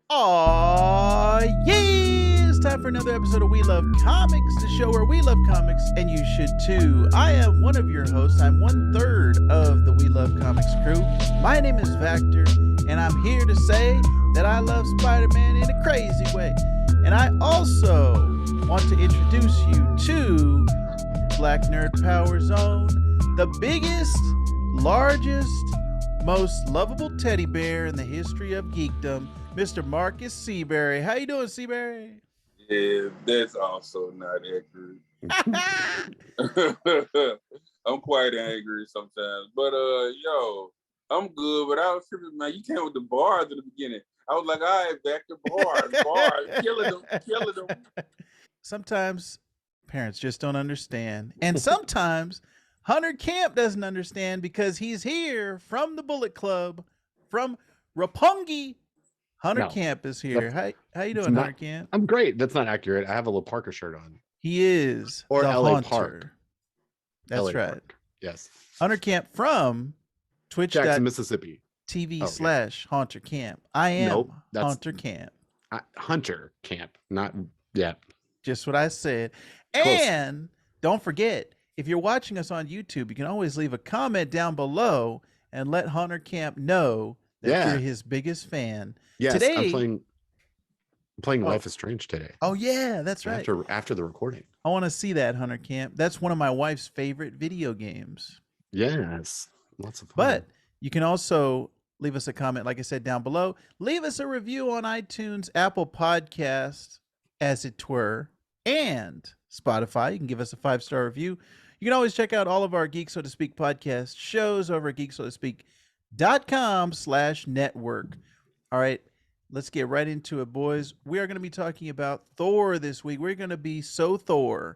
Aw, yeah! It's time for another episode of We Love Comics, the show where we love comics, and you should too. I am one of your hosts. I'm 1/3 of the We Love Comics crew. My name is Vactor, and I'm here to say that I love Spider-Man in a crazy way. And I also want to introduce you to Black Nerd Power Zone, the biggest, largest, most lovable teddy bear in the history of geekdom, Mr. Marcus Seabury. How you doing, Seabury? Yeah, that's also not accurate. I'm quite angry sometimes, but yo, I'm good. But I was tripping, man. You came with the bars in the beginning. I was like, all right, back to bars, killing them. Sometimes parents just don't understand, and sometimes Hunter Camp doesn't understand because he's here from the Bullet Club, from Roppongi. Hunter Camp is here. How you doing, Hunter Camp? I'm great. That's not accurate. I have a little Parker shirt on. He is or the LA Haunter. Park. That's LA right. Park. Yes. Hunter Camp from Twitch. Jackson, Mississippi. TV/Haunter Camp. I am Hunter Camp. Hunter Camp. Not yet. Just what I said. Close. And don't forget, if you're watching us on YouTube, you can always leave a comment down below and let Hunter Camp know that you're his biggest fan. Yes, today, I'm playing Life is Strange today. Oh yeah, that's right. After the recording. I want to see that, Hunter Camp. That's one of my wife's favorite video games. Yes, lots of fun. But you can also leave us a comment, like I said, down below. Leave us a review on iTunes, Apple Podcasts, as it were, and Spotify. You can give us a 5-star review. You can always check out all of our Geek So to Speak podcast shows over at geeksotospeak.com/network. All right, let's get right into it, boys. We are going to be talking about Thor this week. We're going to be so Thor.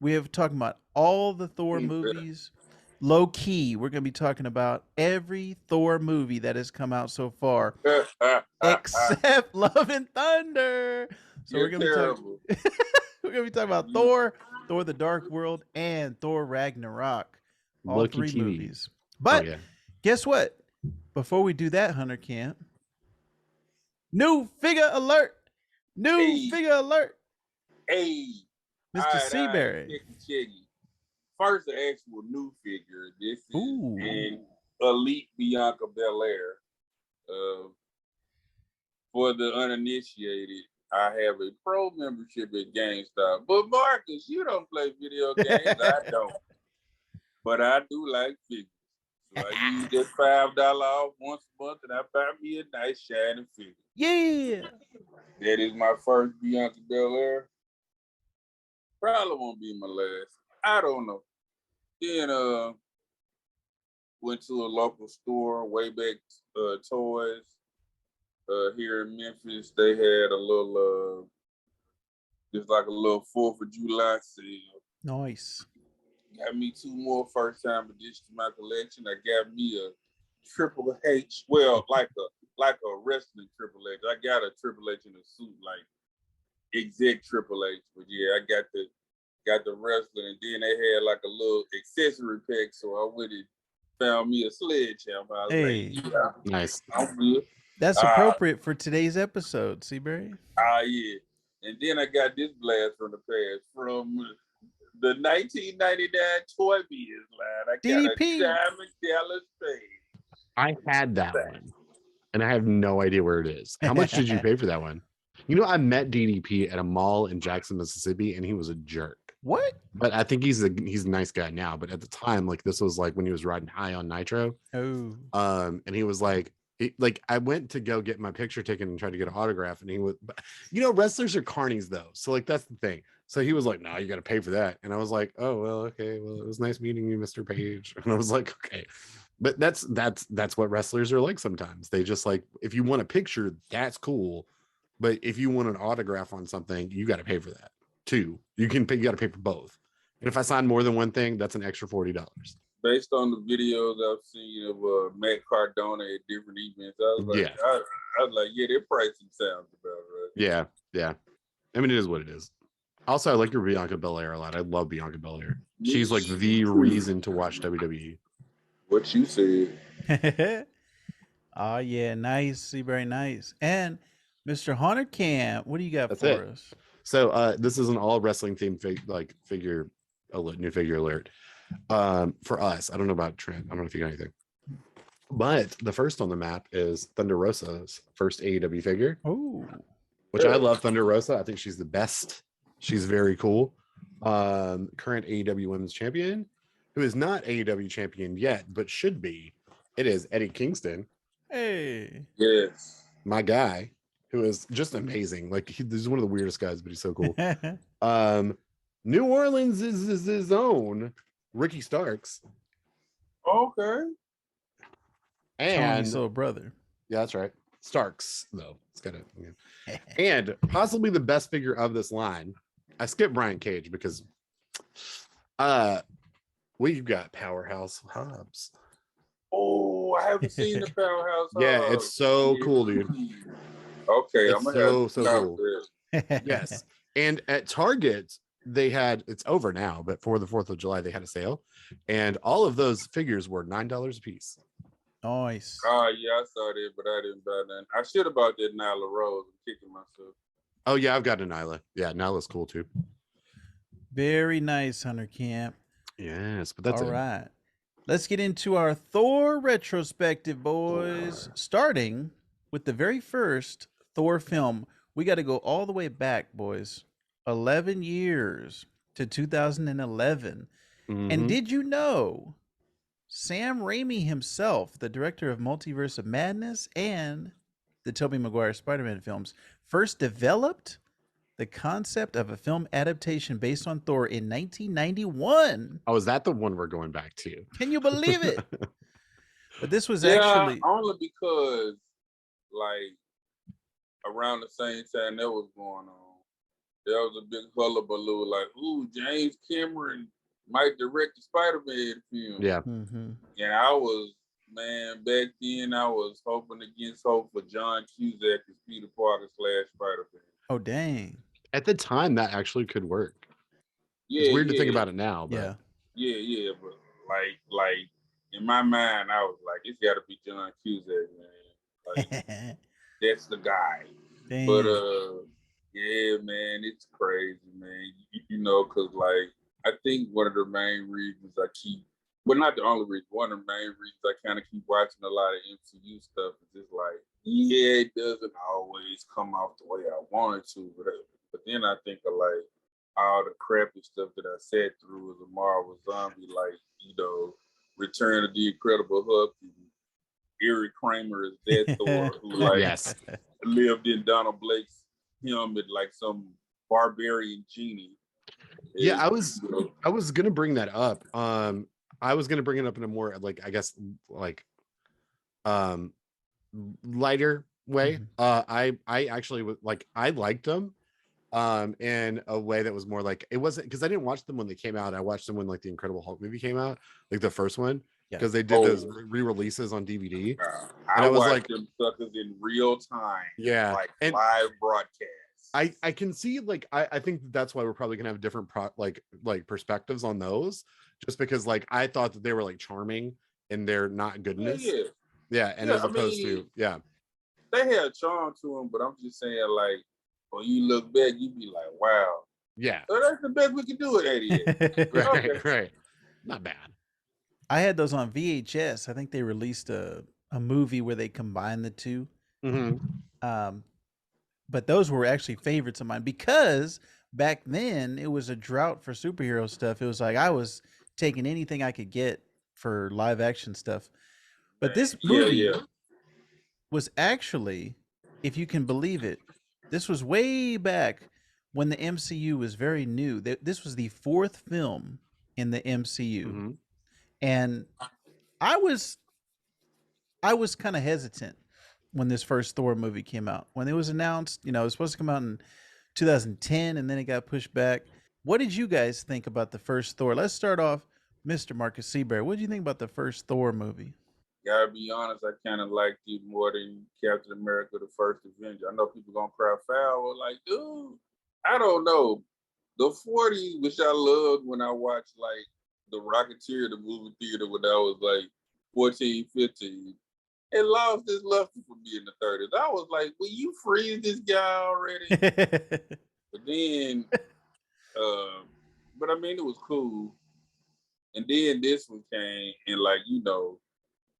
We have talking about all the Thor movies. Low key, we're going to be talking about every Thor movie that has come out so far, except Love and Thunder. So we're going to be talking about Thor, Thor: The Dark World, and Thor: Ragnarok. All Low-key three TV. movies. But guess what? Before we do that, Hunter Camp, new figure alert! Figure alert! Hey, Mr. Seabury. First, the actual new figure. This is an Elite Bianca Belair. For the uninitiated, I have a pro membership at GameStop. But Marcus, you don't play video games. I don't. But I do like figures. So I use that $5 off once a month, and I buy me a nice shiny figure. Yeah. That is my first Bianca Belair. Probably won't be my last. I don't know. Then went to a local store, Wayback Toys. Here in Memphis, they had a little, just like a little 4th of July sale. Nice. Got me 2 more first-time additions to my collection. I got me a Triple H, well, like a wrestling Triple H. I got a Triple H in a suit, like exec Triple H. But yeah, I got the wrestling, and then they had like a little accessory pack, so I went and found me a sledgehammer. I was like, yeah, nice. I'm good. That's appropriate for today's episode, Seabury. Yeah. And then I got this blast from the past from the 1999 Toy Biz line. I got DDP. a Diamond Dallas Spade. I had that one, and I have no idea where it is. How much did you pay for that one? You know, I met DDP at a mall in Jackson, Mississippi, and he was a jerk. What? But I think he's a nice guy now. But at the time, like, this was like when he was riding high on Nitro. Oh. And he was like, I went to go get my picture taken and try to get an autograph, and he was, you know, wrestlers are carnies though, so like that's the thing. So he was like, "No, you got to pay for that," and I was like, "Oh well, okay. Well, it was nice meeting you, Mr. Page." And I was like, "Okay," but that's what wrestlers are like sometimes. They just like, if you want a picture, that's cool, but if you want an autograph on something, you got to pay for that too. You got to pay for both. And if I sign more than one thing, that's an extra $40. Based on the videos I've seen of Matt Cardona at different events, I was like, I was like, yeah, their pricing sounds about right. Yeah. I mean, it is what it is. Also, I like your Bianca Belair a lot. I love Bianca Belair. She's like the reason to watch WWE. What you said. Oh yeah, nice. See, very nice. And Mr. Hunter Camp, what do you got That's for it. us? So this is an all wrestling themed figure alert, new figure alert. For us, I don't know about Trent. I'm gonna figure anything. But the first on the map is Thunder Rosa's first AEW figure, Oh, which I love. Thunder Rosa, I think she's the best. She's very cool. Current AEW Women's Champion, who is not AEW champion yet, but should be. It is Eddie Kingston, hey. Yes. my guy, who is just amazing. Like he's one of the weirdest guys, but he's so cool. New Orleans is his own Ricky Starks, Okay. Tony's and little brother. yeah, that's right. Starks, though. It's got to, and possibly the best figure of this line. I skipped Brian Cage because we've got Powerhouse Hobbs. Oh, I haven't seen the Powerhouse. Yeah, it's so cool, dude. Okay, It's I'm gonna have to so cool. Yes. And at Target, they had, it's over now, but for the 4th of July, they had a sale. And all of those figures were $9 a piece. Nice. Oh, yeah, I saw that, but I didn't buy none. I should have bought that Nyla Rose. I'm kicking myself. Oh, yeah, I've got a Nyla. Yeah, Nyla's cool too. Very nice, Hunter Camp. Yes, but that's all it. right. Let's get into our Thor retrospective, boys. Starting with the very first Thor film. We got to go all the way back, boys. 11 years to 2011. And did you know Sam Raimi himself, the director of Multiverse of Madness and the Tobey Maguire Spider-Man films, first developed the concept of a film adaptation based on Thor in 1991. Oh, is that the one we're going back to? Can you believe it? But this was actually only because like around the same time that was going on, there was a big hullabaloo like, ooh, James Cameron might direct the Spider-Man film. Yeah. And I was, man, back then I was hoping against hope for John Cusack as Peter Parker / Spider-Man. Oh, dang. At the time, that actually could work. Yeah, it's weird to think about it now, but yeah, but like in my mind, I was like, it's got to be John Cusack, man. Like, that's the guy. Dang. But yeah, man, it's crazy, man. You know, cause like I think one of the main reasons I keep, well, not the only reason, one of the main reasons I kind of keep watching a lot of MCU stuff is just like, yeah, it doesn't always come off the way I want it to, but then I think of like all the crappy stuff that I sat through as a Marvel zombie, like, you know, Return of the Incredible Hulk and Eric Kramer as Death Thor, who like lived in Donald Blake's helmet like some barbarian genie. Yeah, I was gonna bring that up. I was gonna bring it up in a more like, I guess, like lighter way. I actually was like, I liked them in a way that was more like, it wasn't because I didn't watch them when they came out. I watched them when like the Incredible Hulk movie came out, like the first one, because they did those re-releases on DVD. And I was like, them suckers in real time. Yeah, like live broadcast. I can see, like, I think that's why we're probably gonna have different like perspectives on those, just because like I thought that they were like charming in their not goodness. And as opposed to they had a charm to them, but I'm just saying, like, when you look back, you be like, wow, so that's the best we can do at 88. right, not bad. I had those on VHS. I think they released a movie where they combined the two. But those were actually favorites of mine because back then it was a drought for superhero stuff. It was like I was taking anything I could get for live action stuff. But this movie was actually, if you can believe it, this was way back when the MCU was very new. This was the 4th film in the MCU. And I was kind of hesitant when this first Thor movie came out. When it was announced, you know, it was supposed to come out in 2010 and then it got pushed back. What did you guys think about the first Thor? Let's start off, Mr. Marcus Seabear. What did you think about the first Thor movie? Gotta be honest, I kind of liked it more than Captain America, the First Avenger. I know people gonna cry foul, like, dude, I don't know. The 40s, which I loved when I watched like The Rocketeer, the movie theater when I was like 14, 15. and lost his luster for me in the 30s. I was like, will you freeze this guy already? But then, uh, but I mean, it was cool. And then this one came, and like,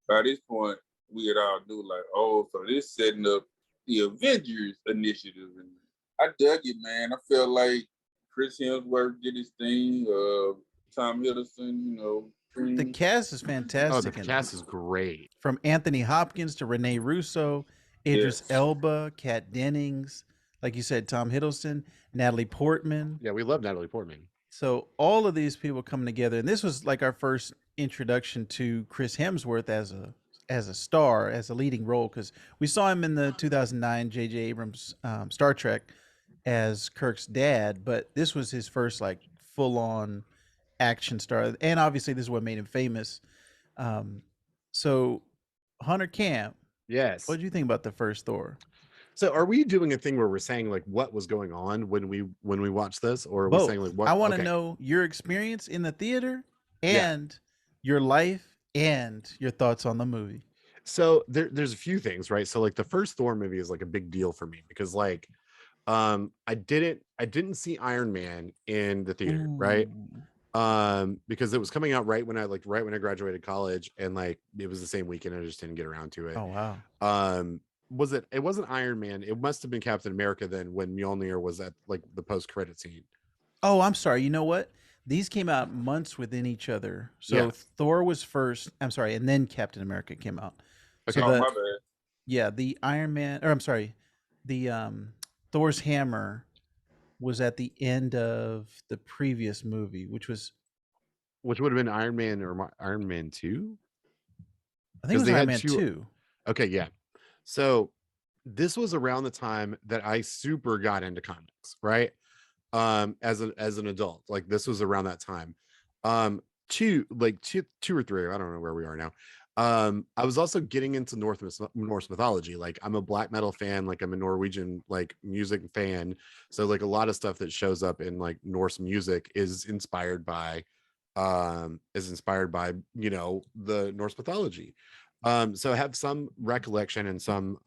by this point, we had all knew, like, oh, so this setting up the Avengers initiative. And I dug it, man. I felt like Chris Hemsworth did his thing. Tom Hiddleston, The cast is Oh, the fantastic in cast this. is great. From Anthony Hopkins to Renee Russo, Idris yes. Elba, Kat Dennings, like you said, Tom Hiddleston, Natalie Portman. Yeah, we love Natalie Portman. So all of these people coming together, and this was like our first introduction to Chris Hemsworth as a star, as a leading role, because we saw him in the 2009 J.J. Abrams Star Trek as Kirk's dad, but this was his first like full on action star, and obviously this is what made him famous. Um, so Hunter Camp, what Yes. do you think about the first Thor? So are we doing a thing where we're saying like what was going on when we watched this, or are we saying like Both. what? I want to Okay. know your experience in the theater Yeah. and your life and your thoughts on the movie. So there's a few things, right? So like the first Thor movie is like a big deal for me because like I didn't see Iron Man in the theater, right? Ooh. Because it was coming out right when I graduated college, and like it was the same weekend. I just didn't get around to it. Oh wow. It wasn't Iron Man, it must have been Captain America then, when Mjolnir was at like the post-credit scene. Oh, I'm sorry. You know what? These came out months within each other. Yeah. So Thor was first. I'm sorry, and then Captain America came out. So Okay. Oh, the my bad. yeah, the Iron Man, or I'm sorry, the Thor's hammer was at the end of the previous movie, which was Which would have been Iron Man or Iron Man 2? I think it Because was they Iron had Man two. 2. Okay, yeah. So this was around the time that I super got into comics, right? As an adult. Like this was around that time. Two or three, I don't know where we are now. I was also getting into Norse mythology. Like I'm a black metal fan, like I'm a Norwegian like music fan. So like a lot of stuff that shows up in like Norse music is inspired by, the Norse mythology. So I have some recollection and some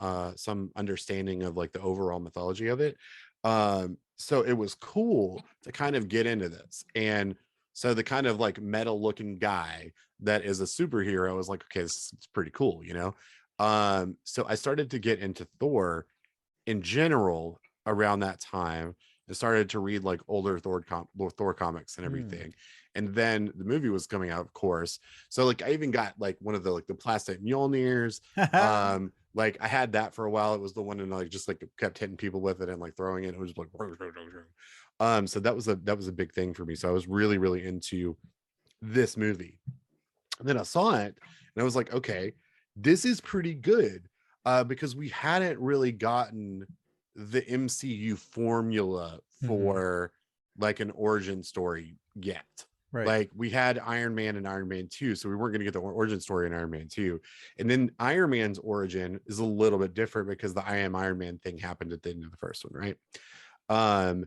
understanding of like the overall mythology of it. So it was cool to kind of get into this. And so the kind of like metal looking guy that is a superhero was like, okay, this is pretty cool, you know? So I started to get into Thor in general around that time, and started to read like older Thor comics and Mm. everything. And then the movie was coming out, of course. So like I even got like one of the like the plastic Mjolnirs. Like I had that for a while. It was the one, and like just like kept hitting people with it and like throwing it. It was like so that was a big thing for me. So I was really, really into this movie. And then I saw it and I was like, okay, this is pretty good. Because we hadn't really gotten the MCU formula Mhm. for like an origin story yet. Right. Like we had Iron Man and Iron Man 2, so we weren't going to get the origin story in Iron Man 2. And then Iron Man's origin is a little bit different because the I Am Iron Man thing happened at the end of the first one, right? Um,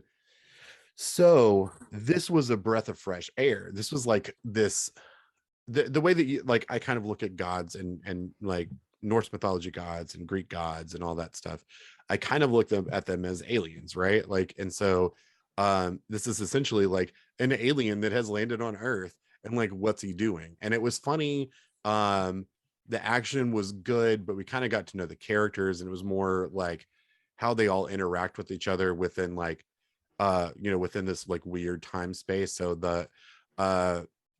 so this was a breath of fresh air. This was like this the way that you like I kind of look at gods and like Norse mythology gods and Greek gods and all that stuff. I kind of look at them as aliens, right? Like, and so this is essentially like an alien that has landed on Earth, and like what's he doing? And it was funny. The action was good, but we kind of got to know the characters, and it was more like how they all interact with each other within like within this like weird time space. So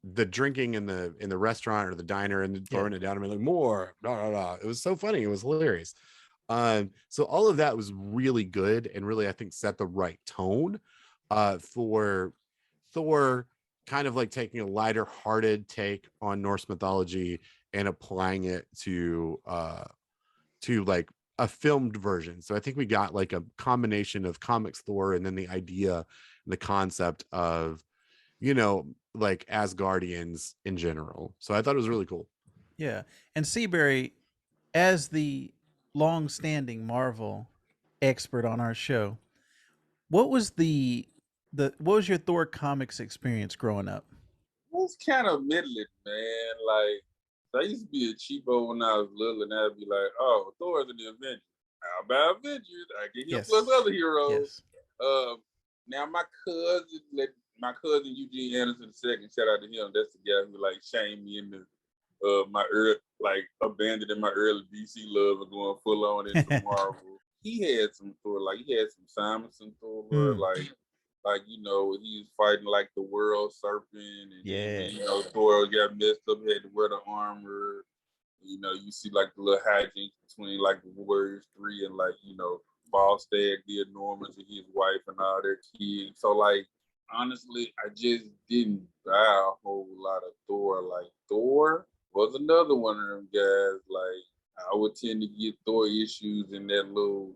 the drinking in the restaurant or the diner and Yeah. throwing it down and being like more blah, blah, blah. It was so funny, it was hilarious. So all of that was really good, and really I think set the right tone for Thor, kind of like taking a lighter hearted take on Norse mythology and applying it to like a filmed version. So I think we got like a combination of comics Thor, and then the idea and the concept of, like Asgardians in general. So I thought it was really cool. Yeah. And Seabury, as the long-standing Marvel expert on our show, what was what was your Thor comics experience growing up? It was kind of middling, man. Like, I used to be a cheapo when I was little, and I'd be like, "Oh, Thor's in the Avengers. How about Avengers? I get him Yes. plus other heroes." Yes. Now my cousin Eugene Anderson II, shout out to him. That's the guy who like shamed me into my early, like abandoning my early DC love and going full on into Marvel. He had some Thor, like he had some Simonson Thor, like you know, he was fighting like the world serpent, and then when, you know, Thor got messed up, he had to wear the armor. You know, you see like the little hijinks between like the Warriors 3 and like, you know, Ballstag, the Enormous, and his wife and all their kids. So like honestly, I just didn't buy a whole lot of Thor. Like Thor was another one of them guys. Like I would tend to get Thor issues in that little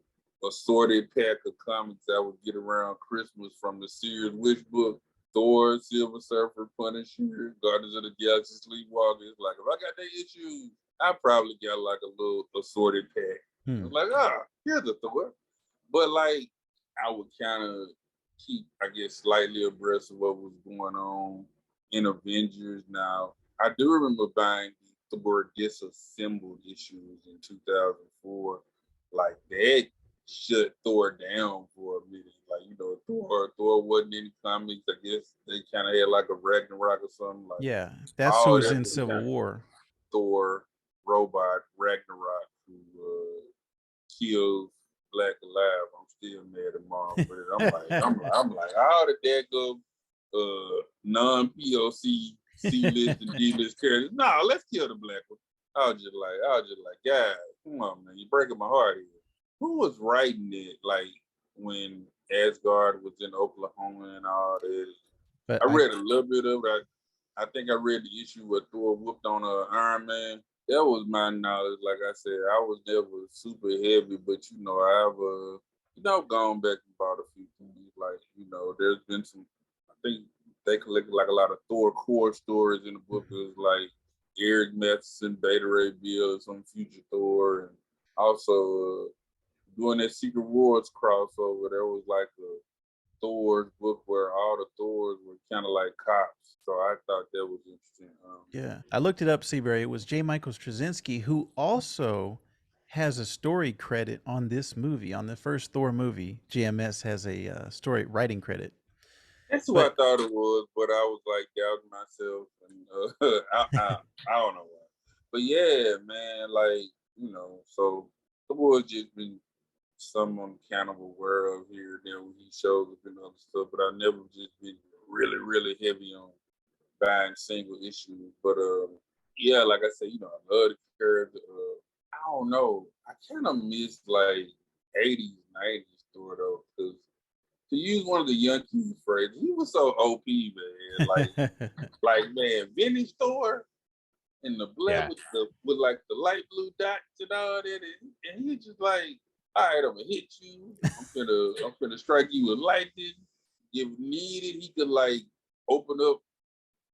assorted pack of comics I would get around Christmas from the Sears Wish book. Thor, Silver Surfer, Punisher, Guardians of the Galaxy, Sleepwalkers. Like if I got that issue, I probably got like a little assorted pack. I was like, here's a Thor. But like I would kind of keep, I guess, slightly abreast of what was going on in Avengers. Now, I do remember buying the Thor disassembled issues in 2004. Like that shut Thor down for a minute. Like, you know, Thor wasn't in comics. I guess they kind of had like a Ragnarok or something. Like, Yeah, that's who was in Civil War. Thor robot Ragnarok who kills Black alive. I'm still mad at Mom for it. I'm like, how did that go? Non-POC C-list and D-list characters. No, let's kill the Black one. I was just like, guys, come on, man, you're breaking my heart here. Who was writing it? Like when Asgard was in Oklahoma and all that. But I read a little bit of it. I think I read the issue where Thor whooped on Iron Man. That was my knowledge. Like I said, I was never super heavy, but you know, I've gone back and bought a few things. Like, you know, there's been some, I think they collected like a lot of Thor core stories in the book. It was like Eric Matheson, Beta Ray Bill, some future Thor, and also doing that Secret Wars crossover. There was like a Thor's book where all the Thors were kind of like cops. So I thought that was interesting. Yeah, I looked it up, Seabury. It was J. Michael Straczynski, who also has a story credit on this movie, on the first Thor movie. JMS has a story writing credit. That's what I thought it was, but I was like doubting myself, and I don't know why. But yeah, man, like, you know, so the boys just been some uncountable world here and there when he shows up and other stuff, but I never just been really, really heavy on buying single issues. But yeah, like I said, you know, I love the character. I don't know. I kind of miss like 80s, 90s Thor though, because to use one of the Yankees phrases, he was so OP, man. Like man, vintage Thor and the black with like the light blue dots and all that, and he just like, all right, I'm gonna hit you. I'm gonna strike you with lightning. If needed, he could like open up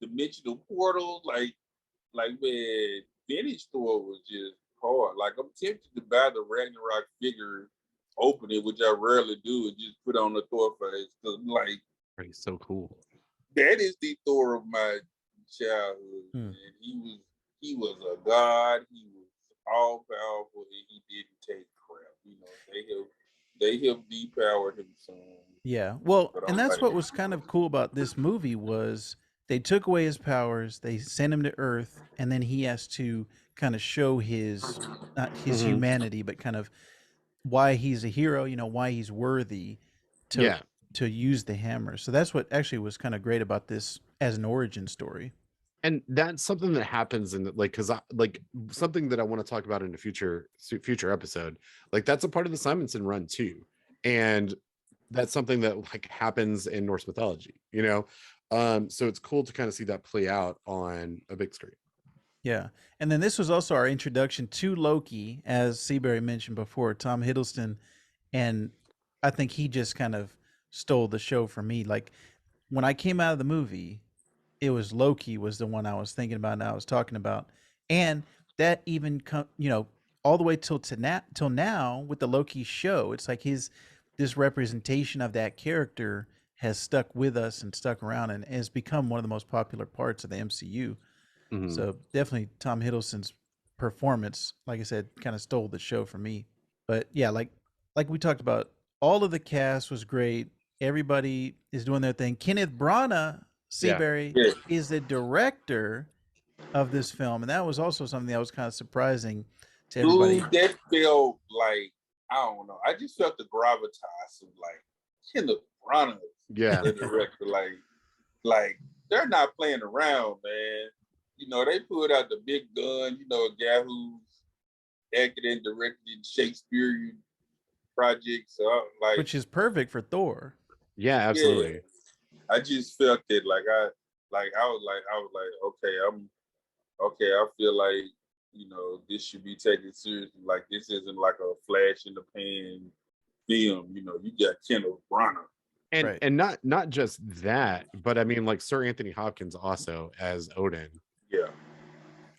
dimensional portals. Like man, vintage Thor was just hard. Like I'm tempted to buy the Ragnarok figure, open it, which I rarely do, and just put on the Thor face. Cause like, he's so cool. That is the Thor of my childhood. And he was a god. He was all powerful, and he didn't take crap. You know, they helped depower him some. Yeah, well, and that's what was kind of cool about this movie was they took away his powers, they sent him to Earth, and then he has to kind of show his not his humanity, but kind of why he's a hero. You know, why he's worthy to use the hammer. So that's what actually was kind of great about this as an origin story. And that's something that happens in like, because like something that I want to talk about in a future episode, like that's a part of the Simonson run too, and that's something that like happens in Norse mythology, you know. So it's cool to kind of see that play out on a big screen. Yeah, and then this was also our introduction to Loki, as Seabury mentioned before, Tom Hiddleston, and I think he just kind of stole the show for me. Like when I came out of the movie, it was Loki was the one I was thinking about and I was talking about, and that even all the way till now with the Loki show, it's like this representation of that character has stuck with us and stuck around and has become one of the most popular parts of the MCU. Mhm. So definitely Tom Hiddleston's performance, like I said, kind of stole the show for me. But yeah, like we talked about, all of the cast was great. Everybody is doing their thing. Kenneth Branagh, Yeah. Seabury, Yeah. is the director of this film, and that was also something that was kind of surprising to everybody. Dude, that felt like, I don't know. I just felt the gravitas of like Kenneth Branagh, Yeah. the director. Like they're not playing around, man. You know, they put out the big gun. You know, a guy who's acted and directed in Shakespearean projects. So like, Which is perfect for Thor. Yeah, yeah, absolutely. I just felt it. I was like, okay. I feel like, you know, this should be taken seriously. Like, this isn't like a flash in the pan film. You know, you got Kenneth Branagh. And Right. and not just that, but I mean, like Sir Anthony Hopkins also as Odin. Yeah.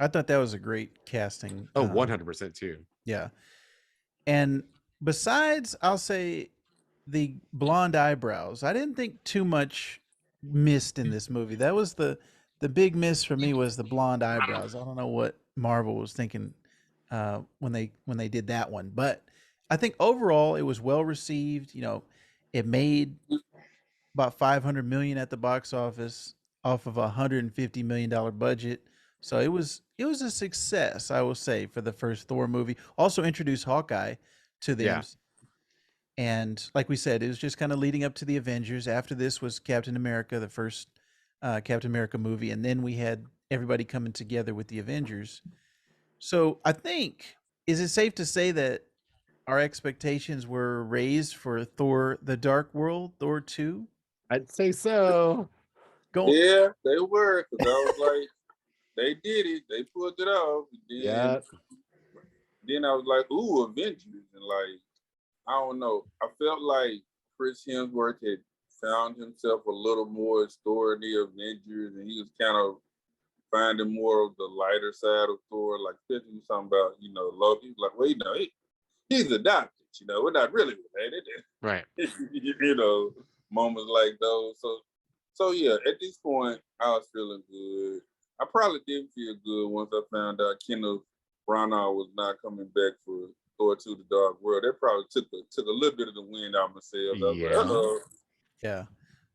I thought that was a great casting. Oh, 100% too. Yeah. And besides, I'll say the blonde eyebrows, I didn't think too much missed in this movie. That was the big miss for me, was the blonde eyebrows. I don't know what Marvel was thinking when they did that one, but I think overall it was well received. You know, it made about 500 million at the box office off of a $150 million budget. So it was a success, I will say, for the first Thor movie. Also introduced Hawkeye to them. Yeah. And like we said, it was just kind of leading up to the Avengers. After this was Captain America, the first Captain America movie, and then we had everybody coming together with the Avengers. So I think, is it safe to say that our expectations were raised for Thor: The Dark World, Thor 2? I'd say so. Go. Yeah, they were, because I was like, they did it. They pulled it off. Yeah. Then I was like, ooh, Avengers. And like, I don't know. I felt like Chris Hemsworth had found himself a little more story in the Avengers, and he was kind of finding more of the lighter side of Thor. Like, especially something about, you know, Loki. Like, well, you know, he's adopted. You know, we're not really related. Right. You know, moments like those. So yeah, at this point, I was feeling good. I probably didn't feel good once I found out Kenneth Branagh was not coming back for Thor 2: The Dark World. That probably took a little bit of the wind out of my sails. I was like, Yeah. uh-oh. Yeah.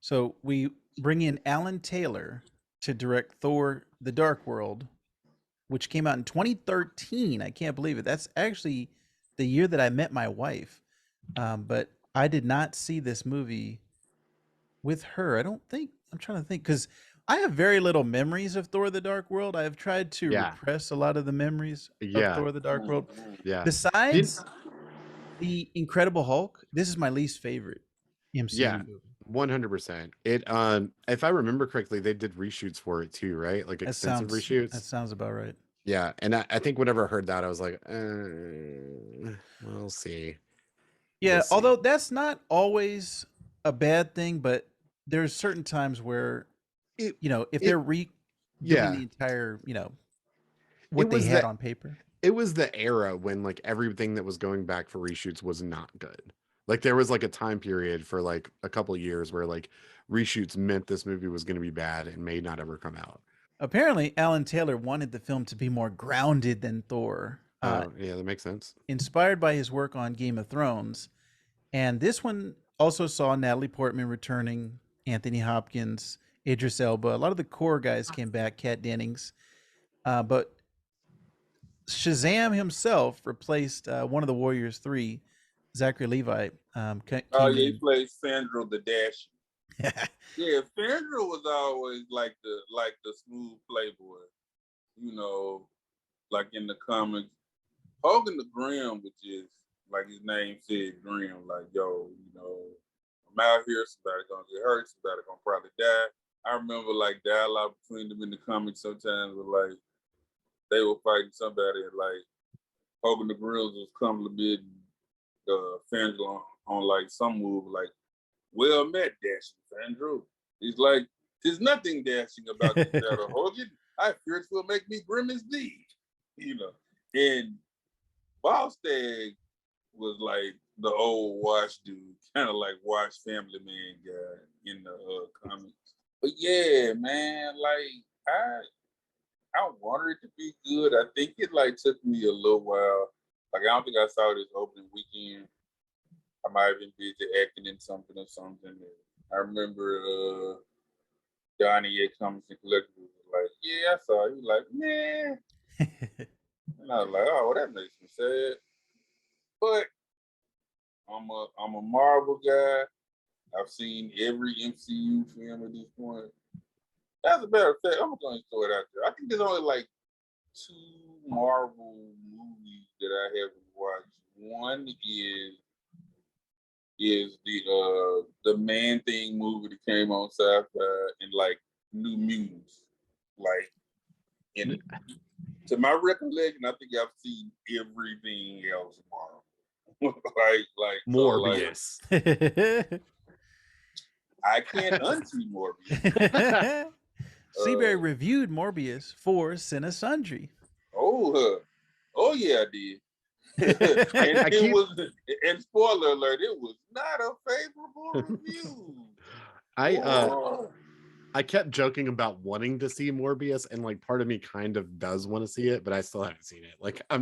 So we bring in Alan Taylor to direct Thor: The Dark World, which came out in 2013. I can't believe it. That's actually the year that I met my wife. But I did not see this movie with her. I don't think. I'm trying to think, because I have very little memories of Thor: The Dark World. I have tried to Yeah. repress a lot of the memories of Yeah. Thor: The Dark World. Yeah. Besides the Incredible Hulk, this is my least favorite MCU Yeah. movie. 100%. It if I remember correctly, they did reshoots for it too, right? Like That extensive sounds that reshoots. sounds about right. Yeah. And I think whenever I heard that, I was like, we'll see. Yeah, We'll see. although that's not always a bad thing, but there's certain times where, It, you know, if it- they're doing yeah. the entire, you know, what It they was had the- on paper. It was the era when like everything that was going back for reshoots was not good. Like there was like a time period for like a couple of years where like reshoots meant this movie was going to be bad and may not ever come out. Apparently, Alan Taylor wanted the film to be more grounded than Thor, Yeah, that makes sense. inspired by his work on Game of Thrones. And this one also saw Natalie Portman returning, Anthony Hopkins, Idris Elba. A lot of the core guys came back, Kat Dennings. But Shazam himself replaced one of the Warriors 3, Zachary Levi. Came Oh yeah, he in. played Sandro the Dash. Yeah, Sandro was always like the smooth playboy. You know, like in the comics. Hogan the Grim, which is like his name said, Grim, like, yo, you know, I'm out here, somebody gonna get hurt, somebody gonna probably die. I remember like dialogue between them in the comics sometimes with like they were fighting somebody and like Hogan the Grills was complimenting Fandro on like some move like, well met, Dashing Fandro. He's like, there's nothing dashing about the battle, Hogan. I fear it will make me grim as thee. You know. And Ballstag was like the old Wash dude, kind of like Wash Family Man guy in the comics. But yeah, man, like I wanted it to be good. I think it like took me a little while. Like I don't think I saw this opening weekend. I might have been busy acting in something or something. I remember Donnie at Comics and Collectibles was like, "Yeah, I saw it." He was like, "Man," and I was like, "Oh, well, that makes me sad." But I'm a Marvel guy. I've seen every MCU film at this point. As a matter of fact, I'm going to throw it out there. I think there's only like 2 Marvel movies that I haven't watched. One is the Man Thing movie that came on Sci-Fi, and like New Mutants. Like in to my recollection, I think I've seen everything else Marvel. Morbius. So I can't unsee Morbius. Seabury reviewed Morbius for Cine Sundry. Oh yeah, I did. And spoiler alert, it was not a favorable review. I kept joking about wanting to see Morbius, and like part of me kind of does want to see it, but I still haven't seen it. Like I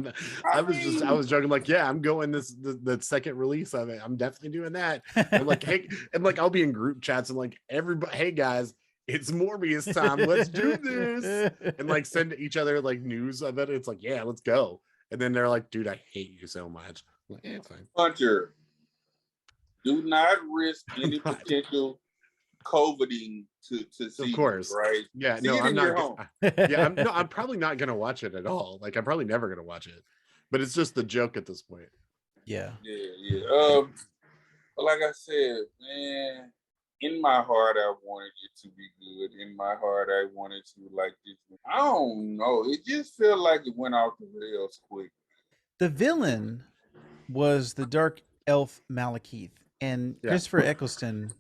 was joking, like, yeah, I'm going the second release of it. I'm definitely doing that. And like, hey, and like I'll be in group chats and like everybody, hey guys, it's Morbius time. Let's do this. And like send each other like news of it. It's like, yeah, let's go. And then they're like, dude, I hate you so much. I'm like, it's fine. Hunter, do not risk any potential COVIDing to see. Of course, right? Yeah, see no, I'm not. I'm probably not gonna watch it at all. Like, I'm probably never gonna watch it. But it's just the joke at this point. Yeah. But like I said, man, in my heart, I wanted it to be good. In my heart, I wanted to like this. I don't know. It just felt like it went off the rails quick. The villain was the dark elf Malekith, and Christopher Eccleston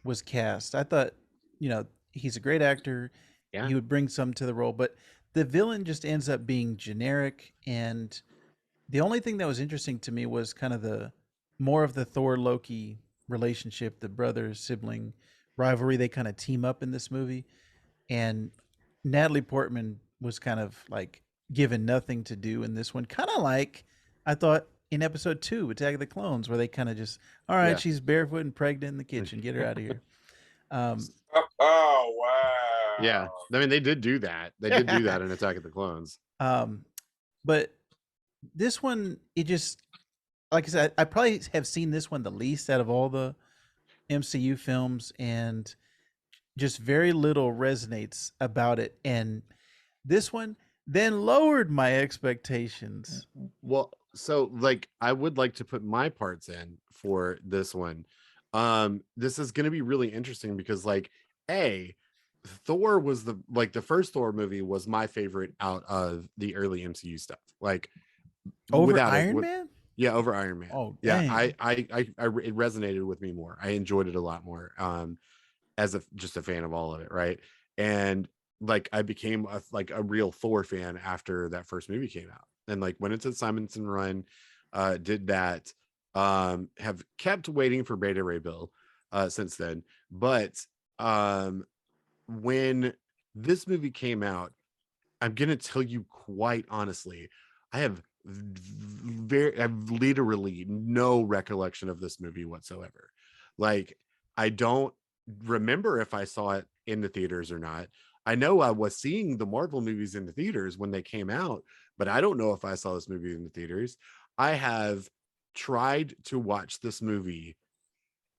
was cast. I thought, he's a great actor. Yeah. He would bring some to the role, but the villain just ends up being generic. And the only thing that was interesting to me was kind of the more of the Thor Loki relationship, the brother sibling rivalry. They kind of team up in this movie, and Natalie Portman was kind of like given nothing to do in this one. Kind of like I thought in episode 2, Attack of the Clones, where they kind of just, all right, she's barefoot and pregnant in the kitchen, get her out of here. Oh wow! Yeah, I mean they did do that. They did do that in Attack of the Clones. But this one, it just, like I said, I probably have seen this one the least out of all the MCU films, and just very little resonates about it. And this one then lowered my expectations. Well, so like I would like to put my parts in for this one. This is going to be really interesting because like Thor was the first Thor movie was my favorite out of the early MCU stuff. Like over Iron Man? Yeah, over Iron Man. Oh, yeah, dang. it resonated with me more. I enjoyed it a lot more. As just a fan of all of it, right? And like I became a real Thor fan after that first movie came out, and like went into the Simonson run, did that. Have kept waiting for Beta Ray Bill since then, but when this movie came out, I'm gonna tell you quite honestly, I have literally no recollection of this movie whatsoever. Like I don't remember if I saw it in the theaters or not. I know I was seeing the Marvel movies in the theaters when they came out, but I don't know if I saw this movie in the theaters. I have tried to watch this movie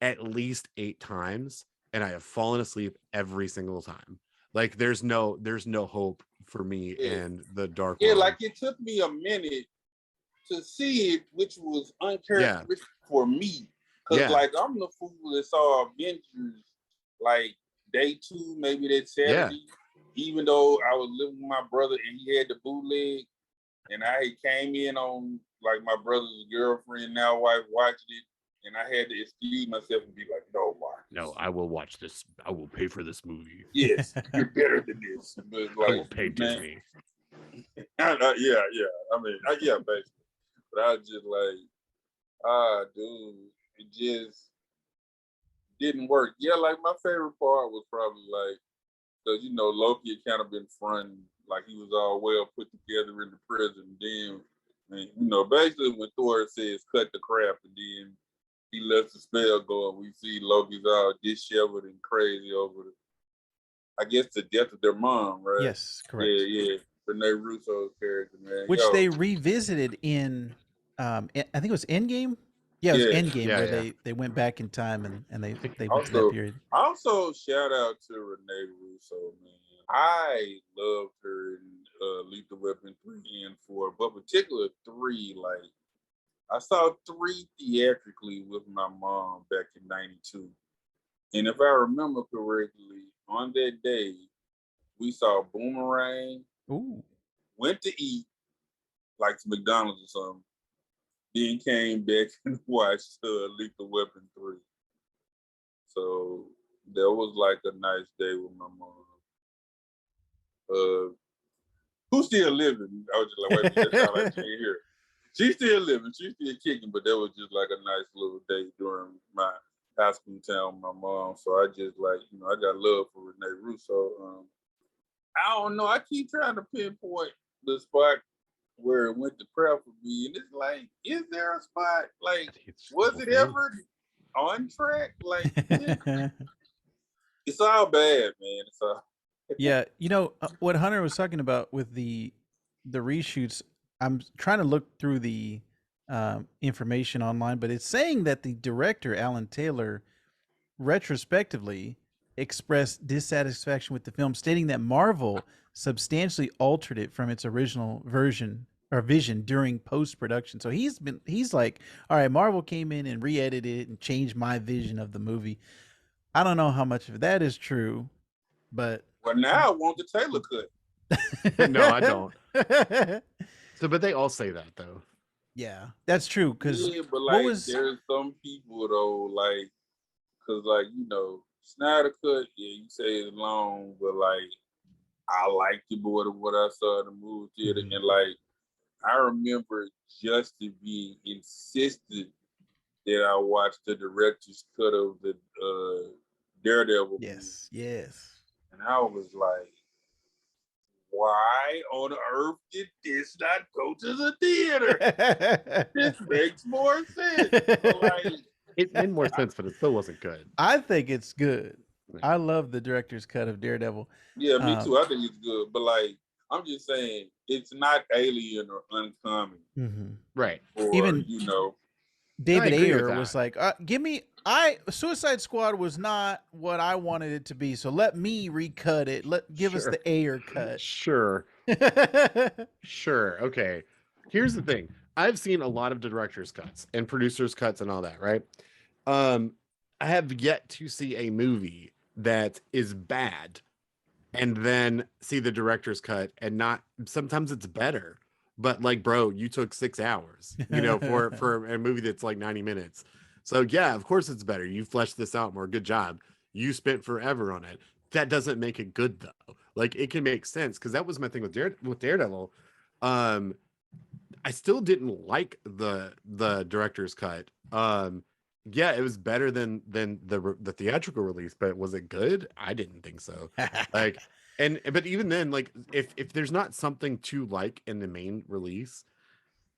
at least 8 times, and I have fallen asleep every single time. Like there's no hope for me in the dark world. Like it took me a minute to see it, which was uncharacteristic for me. Because like I'm the fool that saw Avengers like day 2, maybe that Saturday, even though I was living with my brother and he had the bootleg, and I came in on like my brother's girlfriend, now wife, watched it, and I had to excuse myself and be like, no, Mark. No, I will watch this. I will pay for this movie. Yes, you're better than this. But like, I will pay Disney. Yeah. I mean, basically. But I was just like, dude, it just didn't work. Yeah, like my favorite part was probably like, because Loki had kind of been fronting Like he was all well put together in the prison. Then, and, you know, basically when Thor says cut the crap, and then he lets the spell go, and we see Loki's all disheveled and crazy over I guess the death of their mom, right? Yes, correct. Yeah. Renee Russo's character, man. Which they revisited in, I think it was Endgame. Yeah, it was Endgame where they went back in time and they went to that period. Also, shout out to Renee Russo, man. I loved her in Lethal Weapon 3 and 4, but particular 3, like I saw 3 theatrically with my mom back in '92. And if I remember correctly, on that day, we saw Boomerang, went to eat, like to McDonald's or something, then came back and watched Lethal Weapon 3. So that was like a nice day with my mom. Who's still living? I was just like, wait a minute, that sounds like she ain't here. She's still living, she's still kicking, but that was just like a nice little day during my high school time with my mom. So I just like, you know, I got love for Renee Russo. I don't know. I keep trying to pinpoint the spot where it went to crap for me, and it's like, is there a spot? Like, was it ever on track? Like, it's all bad, man. It's all. Yeah, you know what Hunter was talking about with the reshoots. I'm trying to look through the information online, but it's saying that the director Alan Taylor retrospectively expressed dissatisfaction with the film, stating that Marvel substantially altered it from its original version or vision during post-production. So he's like, all right, Marvel came in and re-edited it and changed my vision of the movie. I don't know how much of that is true, but well, now I want the Taylor cut. No, I don't. So, but they all say that though. Yeah, that's true. Because but like, there's some people though, like, because like, you know, Snyder cut, yeah, you say it's long, but like, I liked it more than what I saw in the movie theater, and like, I remember Justin being insistent that I watched the director's cut of the Daredevil movie. Yes. And I was like, why on earth did this not go to the theater? This makes more sense. Like, it made more sense, but it still wasn't good. I think it's good. I love the director's cut of Daredevil. Yeah, me too. I think it's good. But like, I'm just saying, it's not alien or uncommon. Right. Or, even, you know, David Ayer was like, Suicide Squad was not what I wanted it to be, so let me recut it. Give us the Ayer cut. Sure. Sure. Okay. Here's the thing. I've seen a lot of director's cuts and producers' cuts and all that, right? I have yet to see a movie that is bad and then see the director's cut and not, sometimes it's better. But like, bro, you took 6 hours, you know, for a movie that's like 90 minutes. So yeah, of course it's better. You fleshed this out more. Good job. You spent forever on it. That doesn't make it good though. Like, it can make sense, because that was my thing with Daredevil. I still didn't like the director's cut. Yeah, it was better than the theatrical release, but was it good? I didn't think so. Like. But even then, like, if there's not something to like in the main release,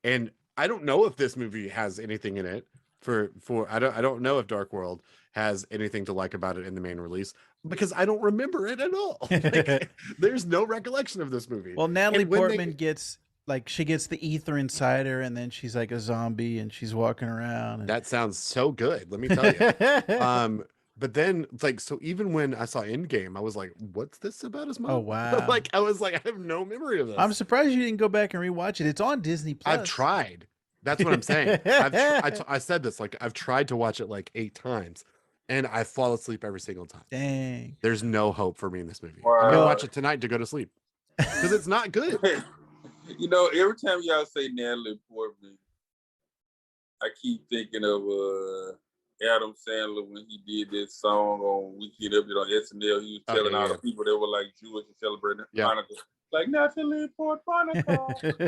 and I don't know if this movie has anything in it I don't know if Dark World has anything to like about it in the main release, because I don't remember it at all. Like, there's no recollection of this movie. Well, Natalie Portman gets the ether inside her, and then she's like a zombie and she's walking around. And... That sounds so good. Let me tell you. But then, like, so even when I saw Endgame, I was like, what's this about his mom? Oh, wow. Like, I was like, I have no memory of this. I'm surprised you didn't go back and rewatch it. It's on Disney Plus. I've tried. That's what I'm saying. I said this, like, I've tried to watch it like 8 times, and I fall asleep every single time. Dang. There's no hope for me in this movie. Wow. I'm going to watch it tonight to go to sleep, because it's not good. You know, every time y'all say Natalie Portman, I keep thinking of Adam Sandler when he did this song on Weekend Update on SNL. He was telling all the people that were like Jewish and celebrating Hanukkah, like, Natalie Portman,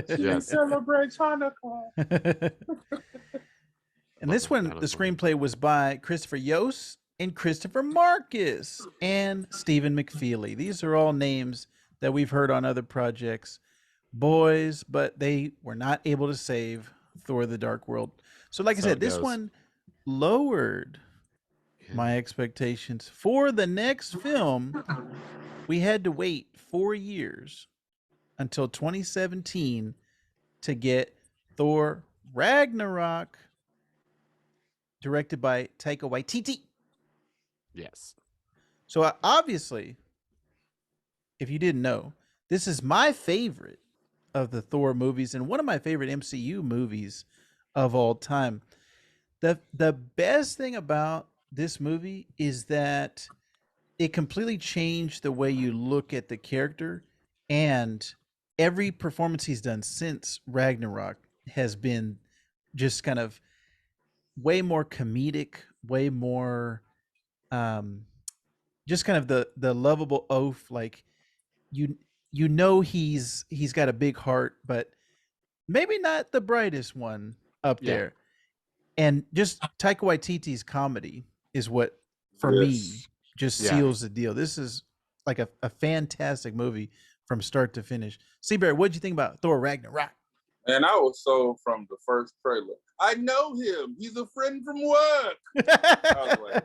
she celebrates Hanukkah. And this one, the screenplay was by Christopher Yost and Christopher Marcus and Stephen McFeely. These are all names that we've heard on other projects, boys, but they were not able to save Thor: The Dark World. So, like I So said, it this goes. one lowered Yeah. my expectations. For the next film, we had to wait 4 years until 2017 to get Thor Ragnarok, directed by Taika Waititi. Yes. So obviously, if you didn't know, this is my favorite of the Thor movies and one of my favorite MCU movies of all time. The best thing about this movie is that it completely changed the way you look at the character, and every performance he's done since Ragnarok has been just kind of way more comedic, way more um just kind of the lovable oaf. Like you you know he's got a big heart, but maybe not the brightest one up Yeah. there. And just Taika Waititi's comedy is what, for me, Yes. just Yeah. seals the deal. This is like a fantastic movie from start to finish. Seabear, what'd you think about Thor Ragnarok? And I was sold from the first trailer. I know him. He's a friend from work. I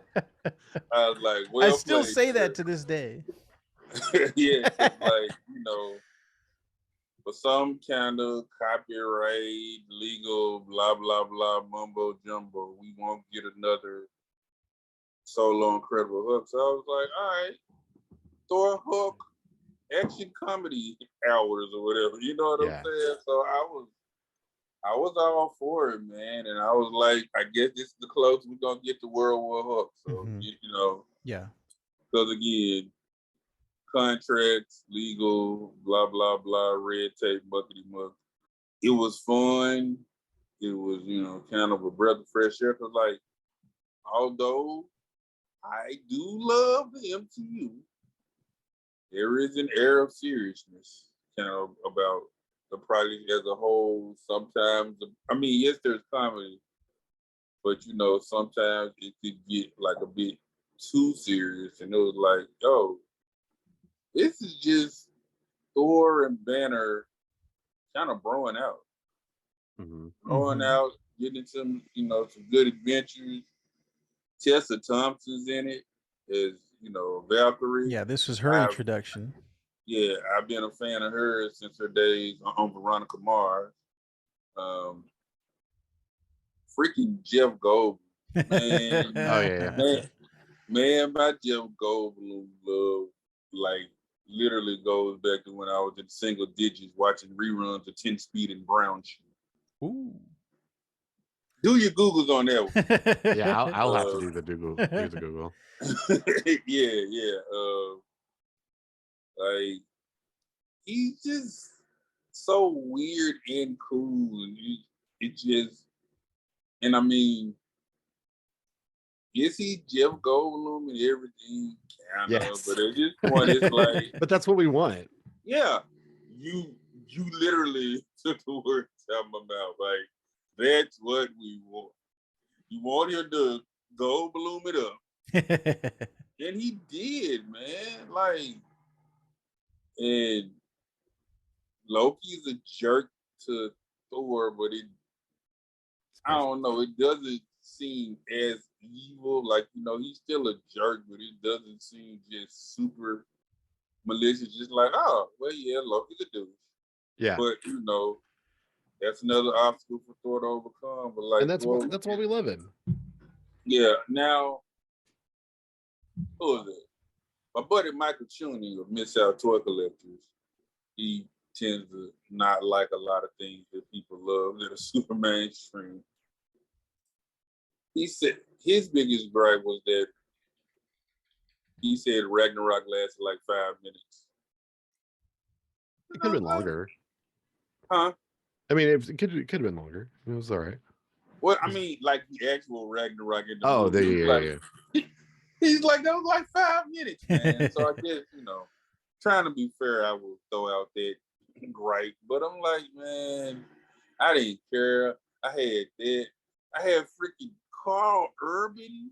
was like, I well still played, say sir. that to this day. Yeah, 'cause, like, for some kind of copyright, legal, blah blah blah, mumbo jumbo, we won't get another solo Incredible Hulk. So I was like, all right, Thor Hulk action comedy hours or whatever. You know what I'm Yeah. saying? So I was all for it, man. And I was like, I guess this is the closest we're gonna get to World War Hulk. So Mhm. Yeah. because again, contracts, legal, blah blah blah, red tape, muckety muck. It was fun. It was, kind of a breath of fresh air. Cause like, although I do love the MCU, there is an air of seriousness kind of about the project as a whole. Sometimes, I mean, yes, there's comedy, but sometimes it could get like a bit too serious. And it was like, yo, this is just Thor and Banner kind of broing out. Going out, getting some, some good adventures. Tessa Thompson's in it as, Valkyrie. Yeah, this was her introduction. Yeah, I've been a fan of hers since her days on Veronica Mars. Freaking Jeff Goldblum, man, Oh yeah. man, my Jeff Goldblum love, like, literally goes back to when I was in single digits watching reruns of 10 Speed and Brown Shoe. Ooh. Do your Googles on that one. Yeah, I'll have to do the Google. Do the Google. yeah. Like, he's just so weird and cool, and it just, and I mean, is he Jeff Goldblum and everything? Kind of, Yes. but at this point, it's like, But that's what we want. yeah, you literally took the words out of my mouth. Like, that's what we want. You want him to Goldblum it up. And he did, man. Like, and Loki's a jerk to Thor, but I don't know, it doesn't seem as evil. Like, he's still a jerk, but it doesn't seem just super malicious. Just like, oh, well, yeah, Loki's a douche. Yeah. But, that's another obstacle for Thor to overcome. But like, And that's what we live in. Yeah. Now, who is it? My buddy Michael Chuning of Miss Out Toy Collectors. He tends to not like a lot of things that people love that are super mainstream. He said his biggest gripe was that he said Ragnarok lasted like 5 minutes. It could have been longer. Huh? I mean, it could have been longer. It was all right. Well, I mean, like the actual Ragnarok in the Oh, movie. He's like, that was like 5 minutes, man. So I guess, trying to be fair, I will throw out that gripe. But I'm like, man, I didn't care. I had that. I had freaking Carl Urban.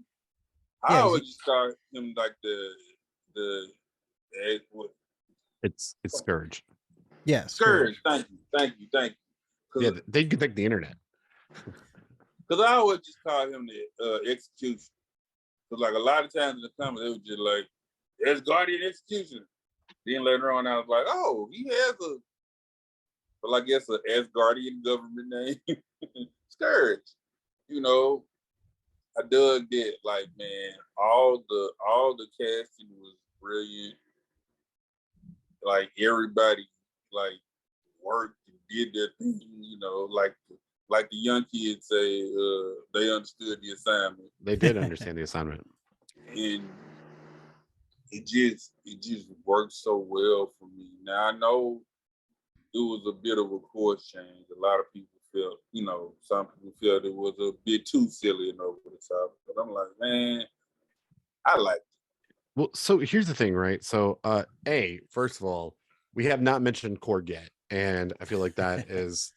I always thought him like the It's Scourge. Yeah, Scourge. Scourge. Thank you. Yeah, Because they connect the internet. I always just call him the execution. Because like a lot of times in the comments, they were just like, "There's Guardian Execution." Then later on, I was like, "Oh, he has I guess a Asgardian government name, Scourge." You know, I dug that. Like, man, all the casting was brilliant. Like everybody, like worked and did their thing. You know, like the young kids say, they understood the assignment, They did understand the assignment. and it just worked so well for me. Now I know it was a bit of a course change. A lot of people felt, some people felt it was a bit too silly and over the top. But I'm like, man, I liked it. Well, so here's the thing, right? So, first of all, we have not mentioned Korg yet, and I feel like that is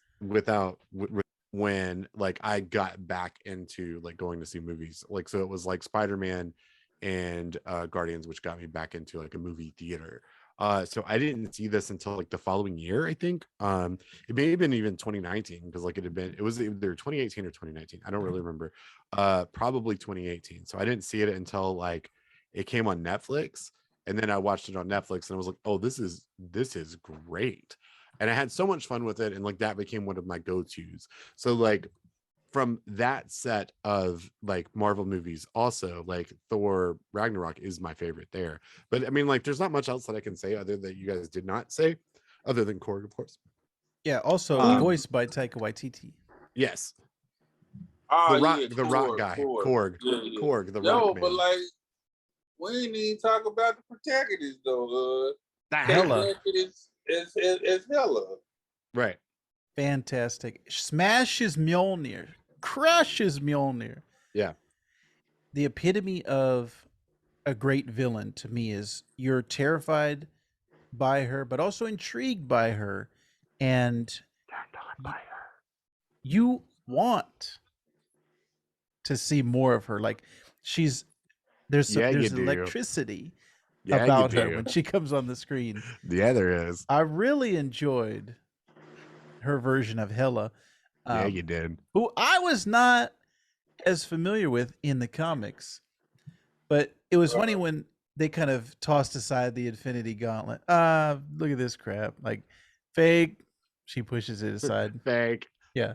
when like I got back into like going to see movies. Like, so it was like Spider-Man and Guardians, which got me back into like a movie theater. So I didn't see this until like the following year, I think. It may have been even 2019 because like it was either 2018 or 2019. I don't really remember. Probably 2018. So I didn't see it until like it came on Netflix, and then I watched it on Netflix, and I was like, "Oh, this is great," and I had so much fun with it, and like that became one of my go-tos. So like from that set of like Marvel movies, also like Thor Ragnarok is my favorite there. But I mean, like, there's not much else that I can say other that you guys did not say, other than Korg, of course. Yeah, also voiced by Taika Waititi. Yes. The rock guy, Korg, yeah. Korg, the Yo, rock man. but like, we ain't even talk about the protagonist though. Hela. As Hela. Right. Fantastic. Smashes Mjolnir. Crushes Mjolnir. Yeah. The epitome of a great villain to me is you're terrified by her, but also intrigued by her. And turned on by her. You want to see more of her. Like there's electricity about her when she comes on the screen. Yeah, there is. I really enjoyed her version of Hela. Yeah, you did. Who I was not as familiar with in the comics, but it was funny when they kind of tossed aside the Infinity Gauntlet. Look at this crap. Like, fake. She pushes it aside. Fake. Yeah.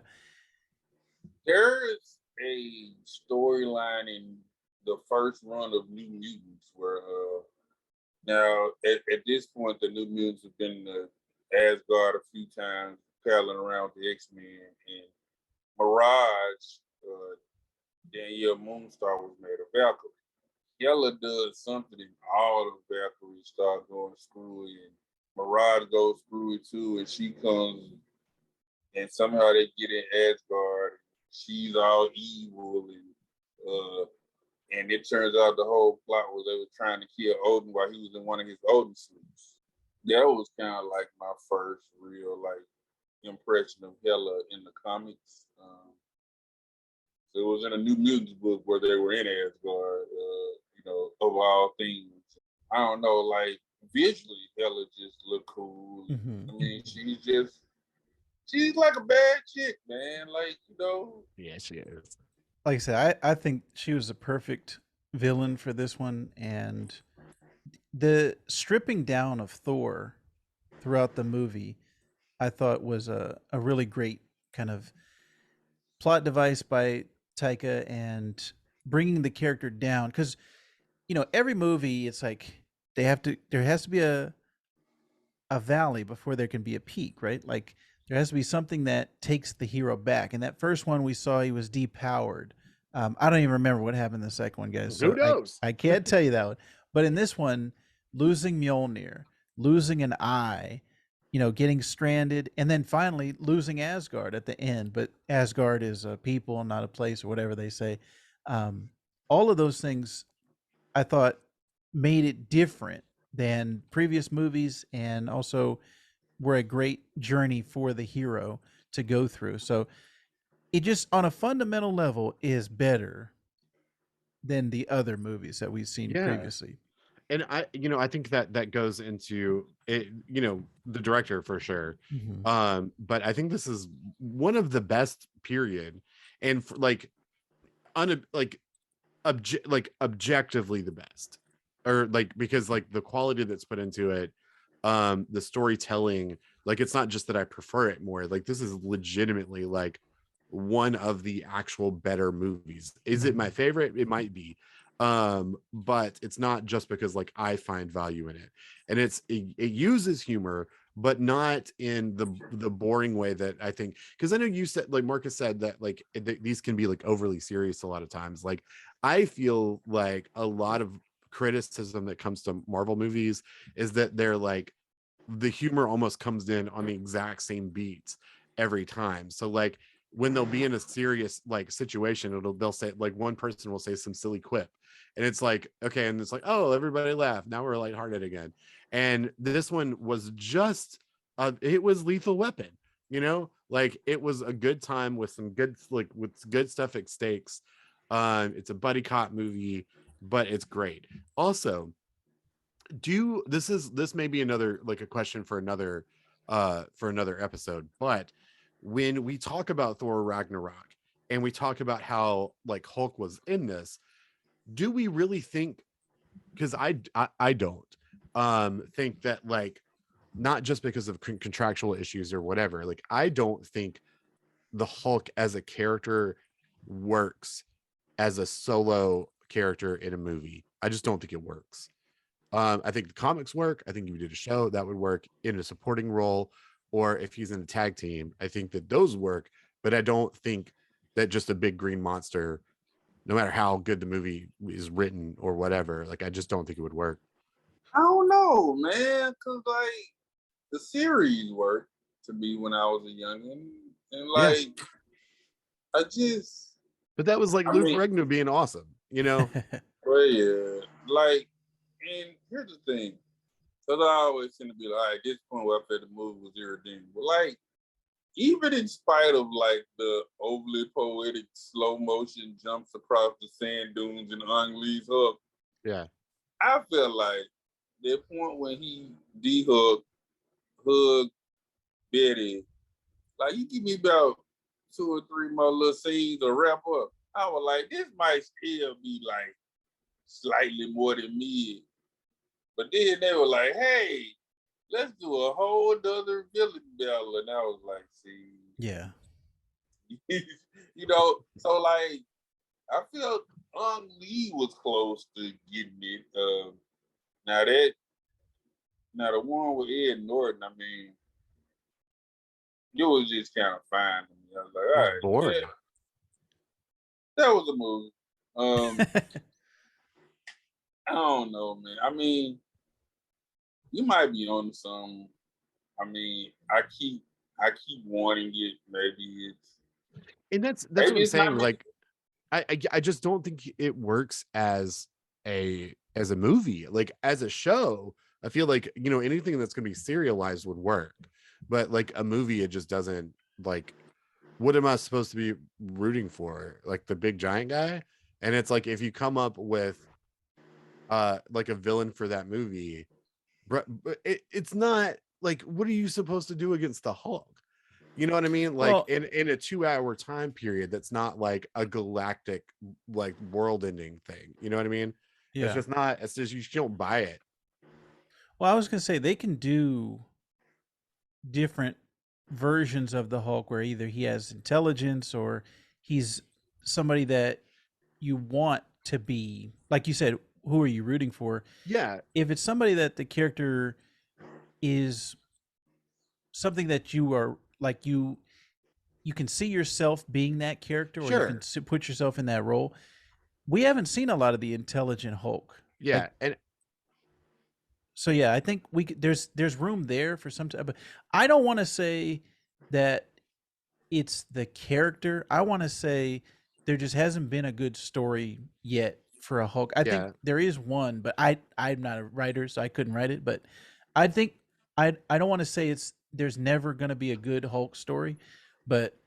There's a storyline in the first run of New Mutants where now at this point the New Mutants have been to Asgard a few times, paddling around with the X-Men, and Mirage, Danielle Moonstar was made a Valkyrie. Hela does something and all the Valkyries start going screwy, and Mirage goes screwy too, and she comes and somehow they get in Asgard. She's all evil, and it turns out the whole plot was they were trying to kill Odin while he was in one of his Odin suits. That was kind of like my first real like impression of Hela in the comics. So it was in a New Mutants book where they were in Asgard, of all things. I don't know, like visually, Hela just looked cool. Mm-hmm. I mean, she's like a bad chick, man. Like, Yeah, she is. Like I said, I think she was the perfect villain for this one, and the stripping down of Thor throughout the movie, I thought was a really great kind of plot device by Taika, and bringing the character down, because every movie it's like there has to be a valley before there can be a peak, right? Like there has to be something that takes the hero back. And that first one we saw, he was depowered. I don't even remember what happened in the second one, guys. So who knows? I can't tell you that one. But in this one, losing Mjolnir, losing an eye, getting stranded, and then finally losing Asgard at the end. But Asgard is a people, not a place, or whatever they say. All of those things, I thought, made it different than previous movies, and also were a great journey for the hero to go through. So it just, on a fundamental level, is better than the other movies that we've seen previously. and I think that goes into it, the director for sure. Mhm. But I think this is one of the best period, and for, like like objectively the best, or like, because like the quality that's put into it, the storytelling, like it's not just that I prefer it more, like this is legitimately like one of the actual better movies. Is it my favorite? It might be, but it's not just because like I find value in it, and it uses humor, but not in the boring way that I think, because I know you said, like Marcus said, that like these can be like overly serious a lot of times. Like I feel like a lot of criticism that comes to Marvel movies is that they're like, the humor almost comes in on the exact same beats every time. So like when they'll be in a serious like situation, they'll say, like one person will say some silly quip, and it's like, okay, and it's like, oh, everybody laugh, now we're lighthearted again. And this one was just it was Lethal Weapon, like it was a good time with some good, like with good stuff at stakes. It's a buddy cop movie, but it's great. Also, this may be another, like a question for another episode, but when we talk about Thor Ragnarok and we talk about how like Hulk was in this, do we really think, because I don't think that, like, not just because of contractual issues or whatever, like I don't think the Hulk as a character works as a solo character in a movie. I just don't think it works. I think the comics work. I think if you did a show, that would work in a supporting role, or if he's in a tag team, I think that those work. But I don't think that just a big green monster, no matter how good the movie is written or whatever, like I just don't think it would work. I don't know, man, cause like the series worked to me when I was a youngin, and Yeah, like I just, but that was like I Lou mean, Ferrigno being awesome. well, yeah, like, and here's the thing, cause I always tend to be like, at this point where I felt the movie was irredeemable, like. Even in spite of like the overly poetic slow motion jumps across the sand dunes and Ang Lee's hook, Yeah. I feel like the point when he hug Betty, like you give me about 2 or 3 more little scenes to wrap up, I was like, this might still be like slightly more than mid. But then they were like, hey, let's do a whole other villain battle. And I was like, see, Yeah. so like I feel Ang Lee was close to getting it. Now that now the one with Ed Norton, I mean, it was just kind of fine to me. I was like, It all was right, yeah, boring. that was a movie. I don't know, man. I mean, you might be on some. I mean, I keep wanting it. And that's what Maybe I'm it's not saying. me. Like I just don't think it works as a movie. Like as a show, I feel like, anything that's gonna be serialized would work. But like a movie, it just doesn't. Like, what am I supposed to be rooting for? Like the big giant guy? And it's like, if you come up with like a villain for that movie, but it's not like, what are you supposed to do against the Hulk? You know what I mean? Like Well, in a 2 hour time period, that's not like a galactic, like world ending thing. You know what I mean? It's yeah. just not, it's just, you just don't buy it. Well, I was gonna say they can do different versions of the Hulk where either he has intelligence or he's somebody that you want to be. Like you said, who are you rooting for? Yeah, If it's somebody that the character is something that you are like you can see yourself being that character or you can sure. put yourself in that role. We haven't seen a lot of the intelligent Hulk. Like Yeah. And so yeah, I think there's room there for some type of I don't want to say that it's the character. I want to say there just hasn't been a good story yet for a Hulk. I think yeah, there is one, but I'm not a writer, so I couldn't write it. But I think I don't want to say it's there's never going to be a good Hulk story, but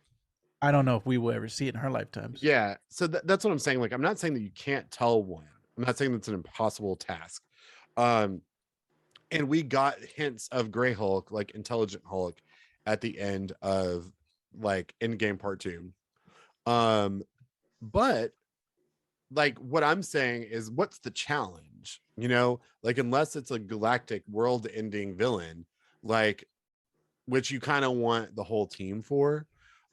I don't know if we will ever see it in our lifetimes. yeah. So that's what I'm saying. Like, I'm not saying that you can't tell one. I'm not saying that's an impossible task. And we got hints of Gray Hulk, like Intelligent Hulk, at the end of like Endgame Part 2. But like what I'm saying is, what's the challenge? You know, like unless it's a galactic world-ending villain, like which you kind of want the whole team for,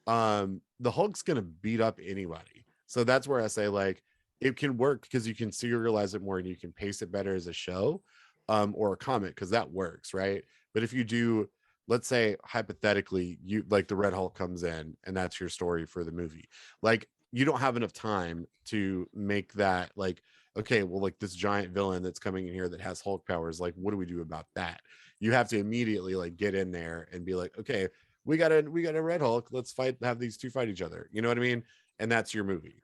the Hulk's gonna beat up anybody. So that's where I say like it can work because you can serialize it more and you can pace it better as a show, or a comic, because that works, right? But if you do, let's say hypothetically, you like the Red Hulk comes in and that's your story for the movie, like you don't have enough time to make that like, okay, well, like this giant villain that's coming in here that has Hulk powers, like what do we do about that? You have to immediately like get in there and be like, okay, we got a Red Hulk, let's fight, have these two fight each other, you know what I mean? And that's your movie.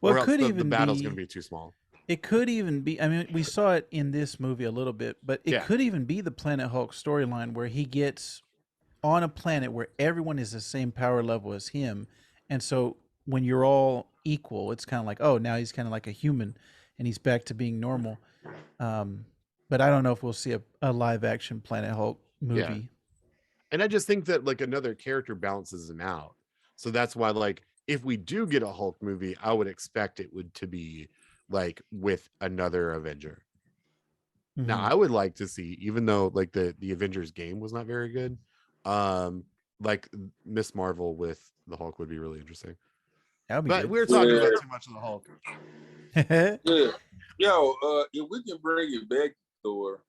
Well, Or it else could the even battle's going be. to be too small. It could even be. I mean, we saw it in this movie a little bit, but it Yeah. could even be the Planet Hulk storyline where he gets on a planet where everyone is the same power level as him, and so when you're all equal, it's kind of like, oh, now he's kind of like a human, and he's back to being normal. Um, but I don't know if we'll see a live action Planet Hulk Yeah. movie. And I just think that like another character balances him out. So that's why like if we do get a Hulk movie, I would expect it would to be like with another Avenger. Now Mhm. I would like to see, even though like the Avengers game was not very good, um, like Miss Marvel with the Hulk would be really interesting. That would be But good. we're talking Yeah, about too much of the Hulk. yeah. Yo, if we can bring it back to Thor,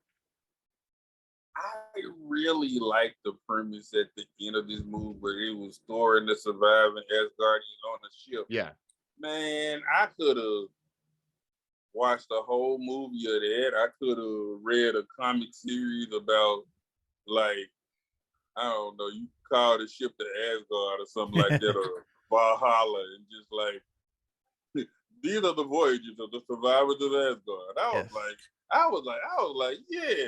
I really like the premise at the end of this movie where it was Thor and the surviving Asgardians on the ship. Yeah. Man, I could have watched the whole movie of that. I could have read a comic series about, like, I don't know, you call the ship the Asgard or something like that, or Valhalla, and just like, these are the voyages of the survivors of Asgard. Yes. I was like, yeah,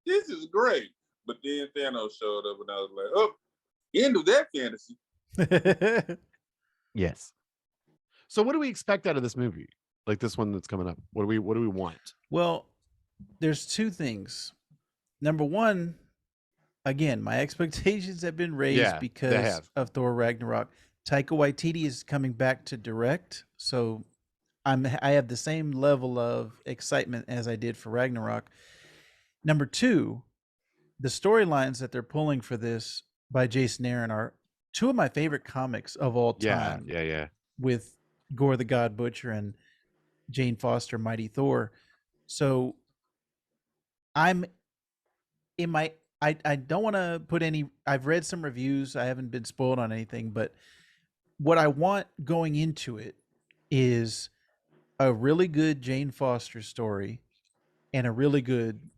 this is great. But then Thanos showed up, and I was like, oh, end of that fantasy. Yes. So what do we expect out of this movie? Like this one that's coming up. What do we want? Well, there's two things. Number one, again, my expectations have been raised Yeah, they because have. of Thor Ragnarok. Taika Waititi is coming back to direct, so I have the same level of excitement as I did for Ragnarok. Number two, the storylines that they're pulling for this by Jason Aaron are two of my favorite comics of all Yeah, time, yeah. with Gore the God Butcher and Jane Foster, Mighty Thor. So I'm in my I don't want to put any. I've read some reviews. I haven't been spoiled on anything, but what I want going into it is a really good Jane Foster story and a really good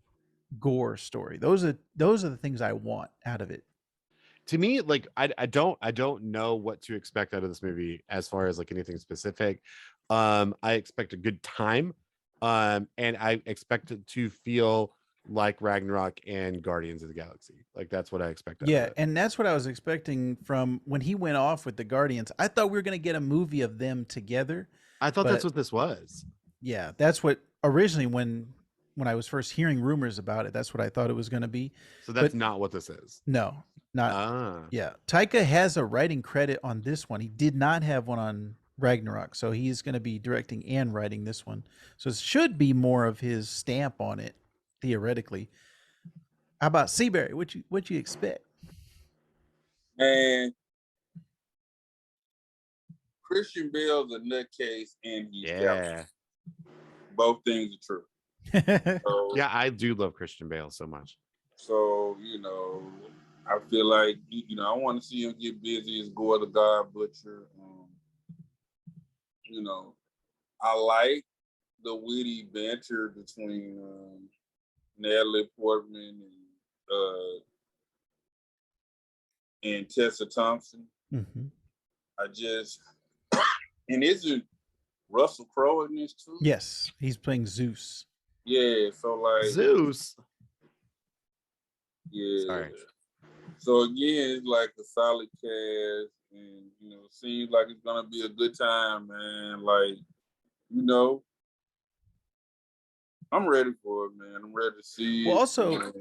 Gore story. Those are the things I want out of it. To me, like I don't know what to expect out of this movie as far as like anything specific. I expect a good time. And I expect it to feel like Ragnarok and Guardians of the Galaxy. Like that's what I expect out of Yeah, it. and that's what I was expecting from when he went off with the Guardians. I thought we were going to get a movie of them together, I thought that's but what this was. yeah, that's what originally when I was first hearing rumors about it, that's what I thought it was going to be. So that's But not what this is. no, not Ah. yeah. Taika has a writing credit on this one. He did not have one on Ragnarok, so he's going to be directing and writing this one. So it should be more of his stamp on it, theoretically. How about Seabury? What you expect? And Christian Bale's a nutcase, and he's talented. Yeah. Both things are true. So, Yeah, I do love Christian Bale so much. So, I feel like, I want to see him get busy as Gore the God Butcher. I like the witty banter between Natalie Portman and Tessa Thompson. Mhm. And isn't Russell Crowe in this too? Yes, he's playing Zeus. Yeah, so like, Zeus. yeah. Sorry. So again, it's like a solid cast, and seems like it's gonna be a good time, man. Like, I'm ready for it, man. I'm ready to see Well, it. also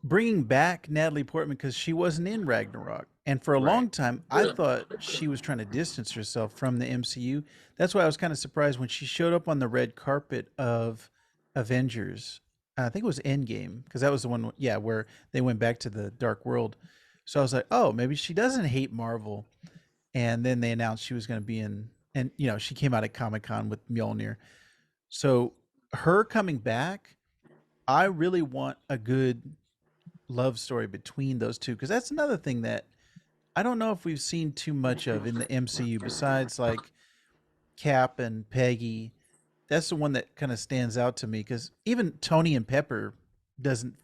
bringing back Natalie Portman because she wasn't in Ragnarok, and for a Right. long time I thought she was trying to distance herself from the MCU. That's why I was kind of surprised when she showed up on the red carpet of Avengers. I think it was Endgame because that was the one, yeah, where they went back to the Dark World. So I was like, oh, maybe she doesn't hate Marvel. And then they announced she was going to be in, and she came out at Comic Con with Mjolnir. So her coming back, I really want a good love story between those two because that's another thing that I don't know if we've seen too much of in the MCU besides like Cap and Peggy. That's the one that kind of stands out to me because even Tony and Pepper doesn't,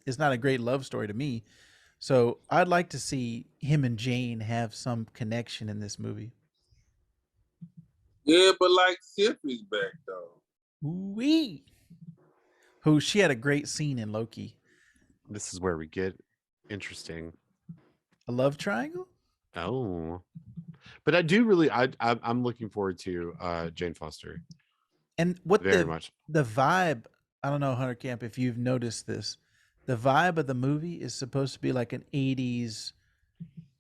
it's not a great love story to me. So I'd like to see him and Jane have some connection in this movie. Yeah, but like Sif is back though. Wee. Who she had a great scene in Loki. This is where we get interesting. A love triangle? Oh, but I do really, I'm looking forward to Jane Foster And what very much. the vibe, I don't know, Hunter Camp, if you've noticed this, the vibe of the movie is supposed to be like an 80s,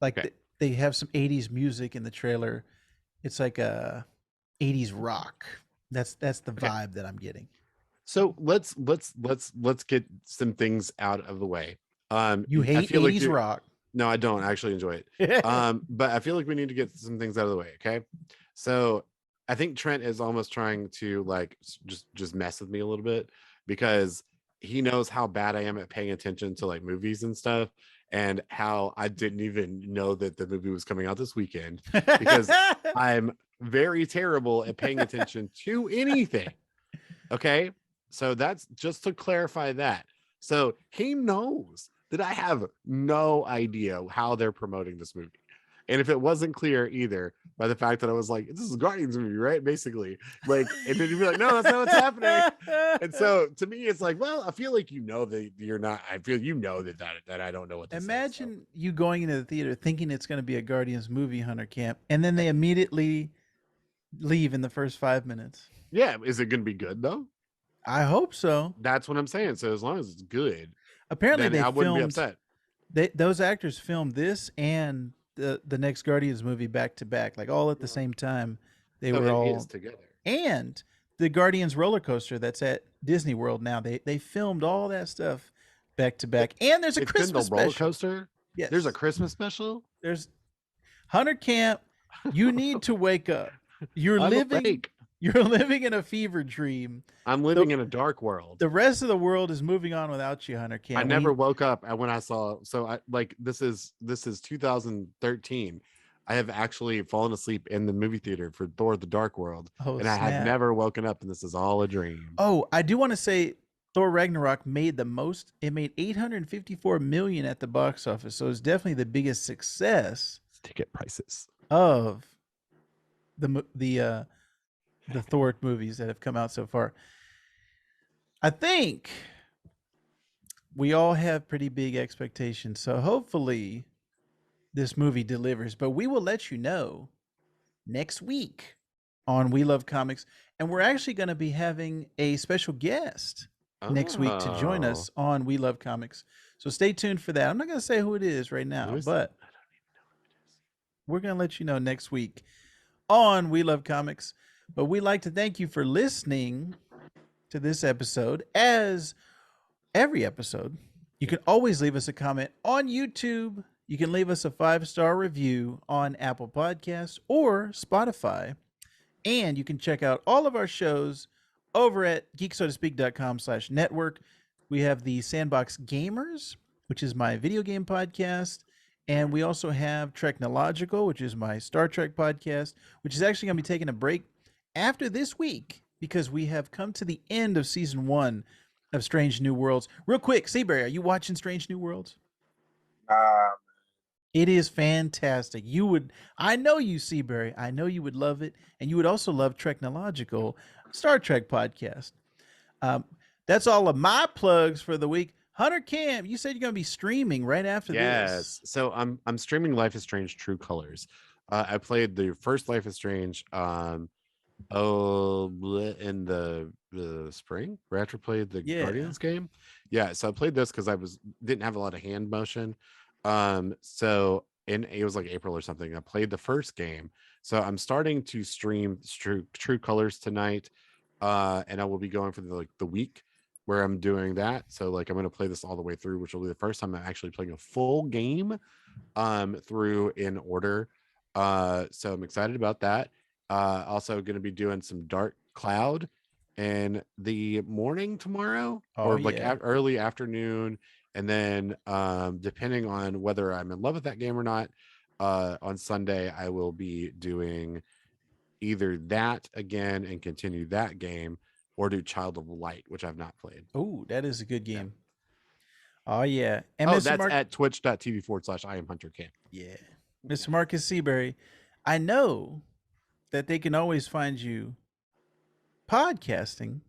like Okay. they have some 80s music in the trailer. It's like a 80s rock. That's the Okay. vibe that I'm getting. So let's get some things out of the way. You I hate feel like 80s rock. No, I don't. I actually enjoy it. But I feel like we need to get some things out of the way. Okay. So I think Trent is almost trying to like just mess with me a little bit because he knows how bad I am at paying attention to like movies and stuff, and how I didn't even know that the movie was coming out this weekend because I'm very terrible at paying attention to anything. Okay. So that's just to clarify that. So he knows that I have no idea how they're promoting this movie. And if it wasn't clear either by the fact that I was like, this is a Guardians movie, right? Basically, like, and then you'd be like, no, that's not what's happening. And so to me, it's like, well, I feel like that you're not, I feel that I don't know what this Imagine is, so. you going into the theater thinking it's going to be a Guardians movie, Hunter Camp, and then they immediately leave in the first 5 minutes. Yeah, is it going to be good though? I hope so. That's what I'm saying. So as long as it's good, Apparently, then they I wouldn't be filmed. upset. Those actors filmed this and the next Guardians movie back to back, like all at the same time. They So were it all is together. And the Guardians roller coaster that's at Disney World now. They filmed all that stuff back to back. And there's a It's Christmas been the roller special. coaster. Yes. There's a Christmas special. There's Hunter Camp. You need to wake up. You're I'm living. awake. You're living in a fever dream. I'm living in a dark world. The rest of the world is moving on without you, Hunter Camp. I never woke up when I saw. So I like this is 2013. I have actually fallen asleep in the movie theater for Thor: The Dark World, and I have never woken up, and this is all a dream. Oh, I do want to say Thor Ragnarok made the most. It made 854 million at the box office, so it's definitely the biggest success. Ticket prices of the Thor movies that have come out so far. I think we all have pretty big expectations, so hopefully this movie delivers. But we will let you know next week on We Love Comics, and we're actually going to be having a special guest next week to join us on We Love Comics. So stay tuned for that. I'm not going to say who it is right now, but we're going to let you know next week on We Love Comics. But we'd like to thank you for listening to this episode. As every episode, you can always leave us a comment on YouTube. You can leave us a 5-star review on Apple Podcasts or Spotify. And you can check out all of our shows over at geeksotospeak.com/network. We have the Sandbox Gamers, which is my video game podcast. And we also have TREKnological, which is my Star Trek podcast, which is actually going to be taking a break after this week because we have come to the end of season 1 of Strange New Worlds. Real quick, Seabury, are you watching Strange New Worlds? It is fantastic. I know you, Seabury. I know you would love it. And you would also love TREKnological, Star Trek podcast. That's all of my plugs for the week. Hunter Camp, you said you're going to be streaming right after this. Yes. So I'm streaming Life is Strange True Colors. I played the first Life is Strange in the the spring where after played the Yeah. Guardians game. Yeah, so I played this because didn't have a lot of hand motion. So it was like April or something. I played the first game. So I'm starting to stream True Colors tonight. And I will be going for the week where I'm doing that. So like I'm gonna play this all the way through, which will be the first time I'm actually playing a full game through in order. So I'm excited about that. Also going to be doing some Dark Cloud in the morning tomorrow, Oh, or like yeah. early afternoon, and then depending on whether I'm in love with that game or not, on Sunday I will be doing either that again and continue that game, or do Child of Light, which I've not played. Oh, that is a good Yeah. game. Oh, yeah. And Oh, Mr. that's Mark, at twitch.tv/I am Hunter Camp. yeah, Mr. Marcus Seabury, I know that they can always find you podcasting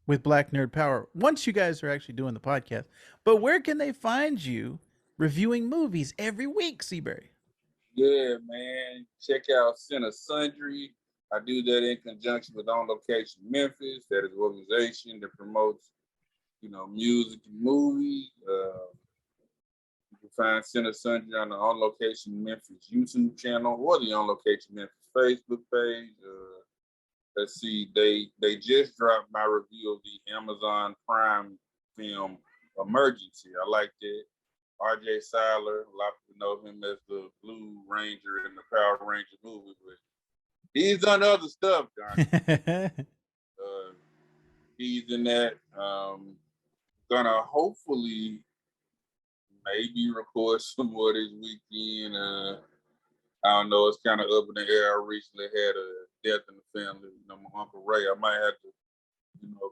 with Black Nerd Power once you guys are actually doing the podcast. But where can they find you reviewing movies every week, Seabury? Yeah, man. Check out Center Sundry. I do that in conjunction with On Location Memphis. That is an organization that promotes, music and movies. You can find Center Sundry on the On Location Memphis YouTube channel or the On Location Memphis Facebook page. Let's see, they just dropped my review of the Amazon Prime film Emergency. I liked it. R.J. Seiler, a lot of people know him as the Blue Ranger in the Power Ranger movie, but he's done other stuff, John. He's in that. Gonna hopefully maybe record some more this weekend. I don't know. It's kind of up in the air. I recently had a death in the family. My Uncle Ray. I might have to,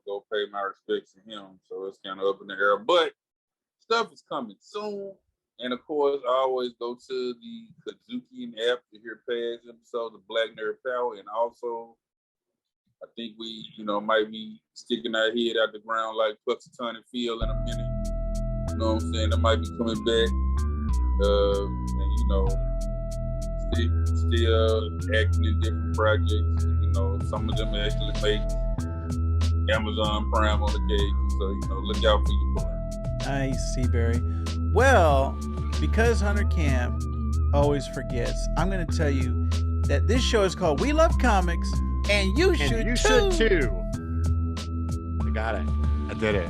go pay my respects to him. So it's kind of up in the air. But stuff is coming soon. And of course, I always go to the Kazuki app to hear past episodes of Black Nerd Power. And also, I think we, might be sticking our head out the ground like Puxatawny Field in a minute. You know what I'm saying? That might be coming back. And, still acting in different projects. Some of them actually make Amazon Prime on occasion. So, look out for your boy. Nice, Seabury. Well, because Hunter Camp always forgets, I'm going to tell you that this show is called We Love Comics, and you should too. I got it. I did it.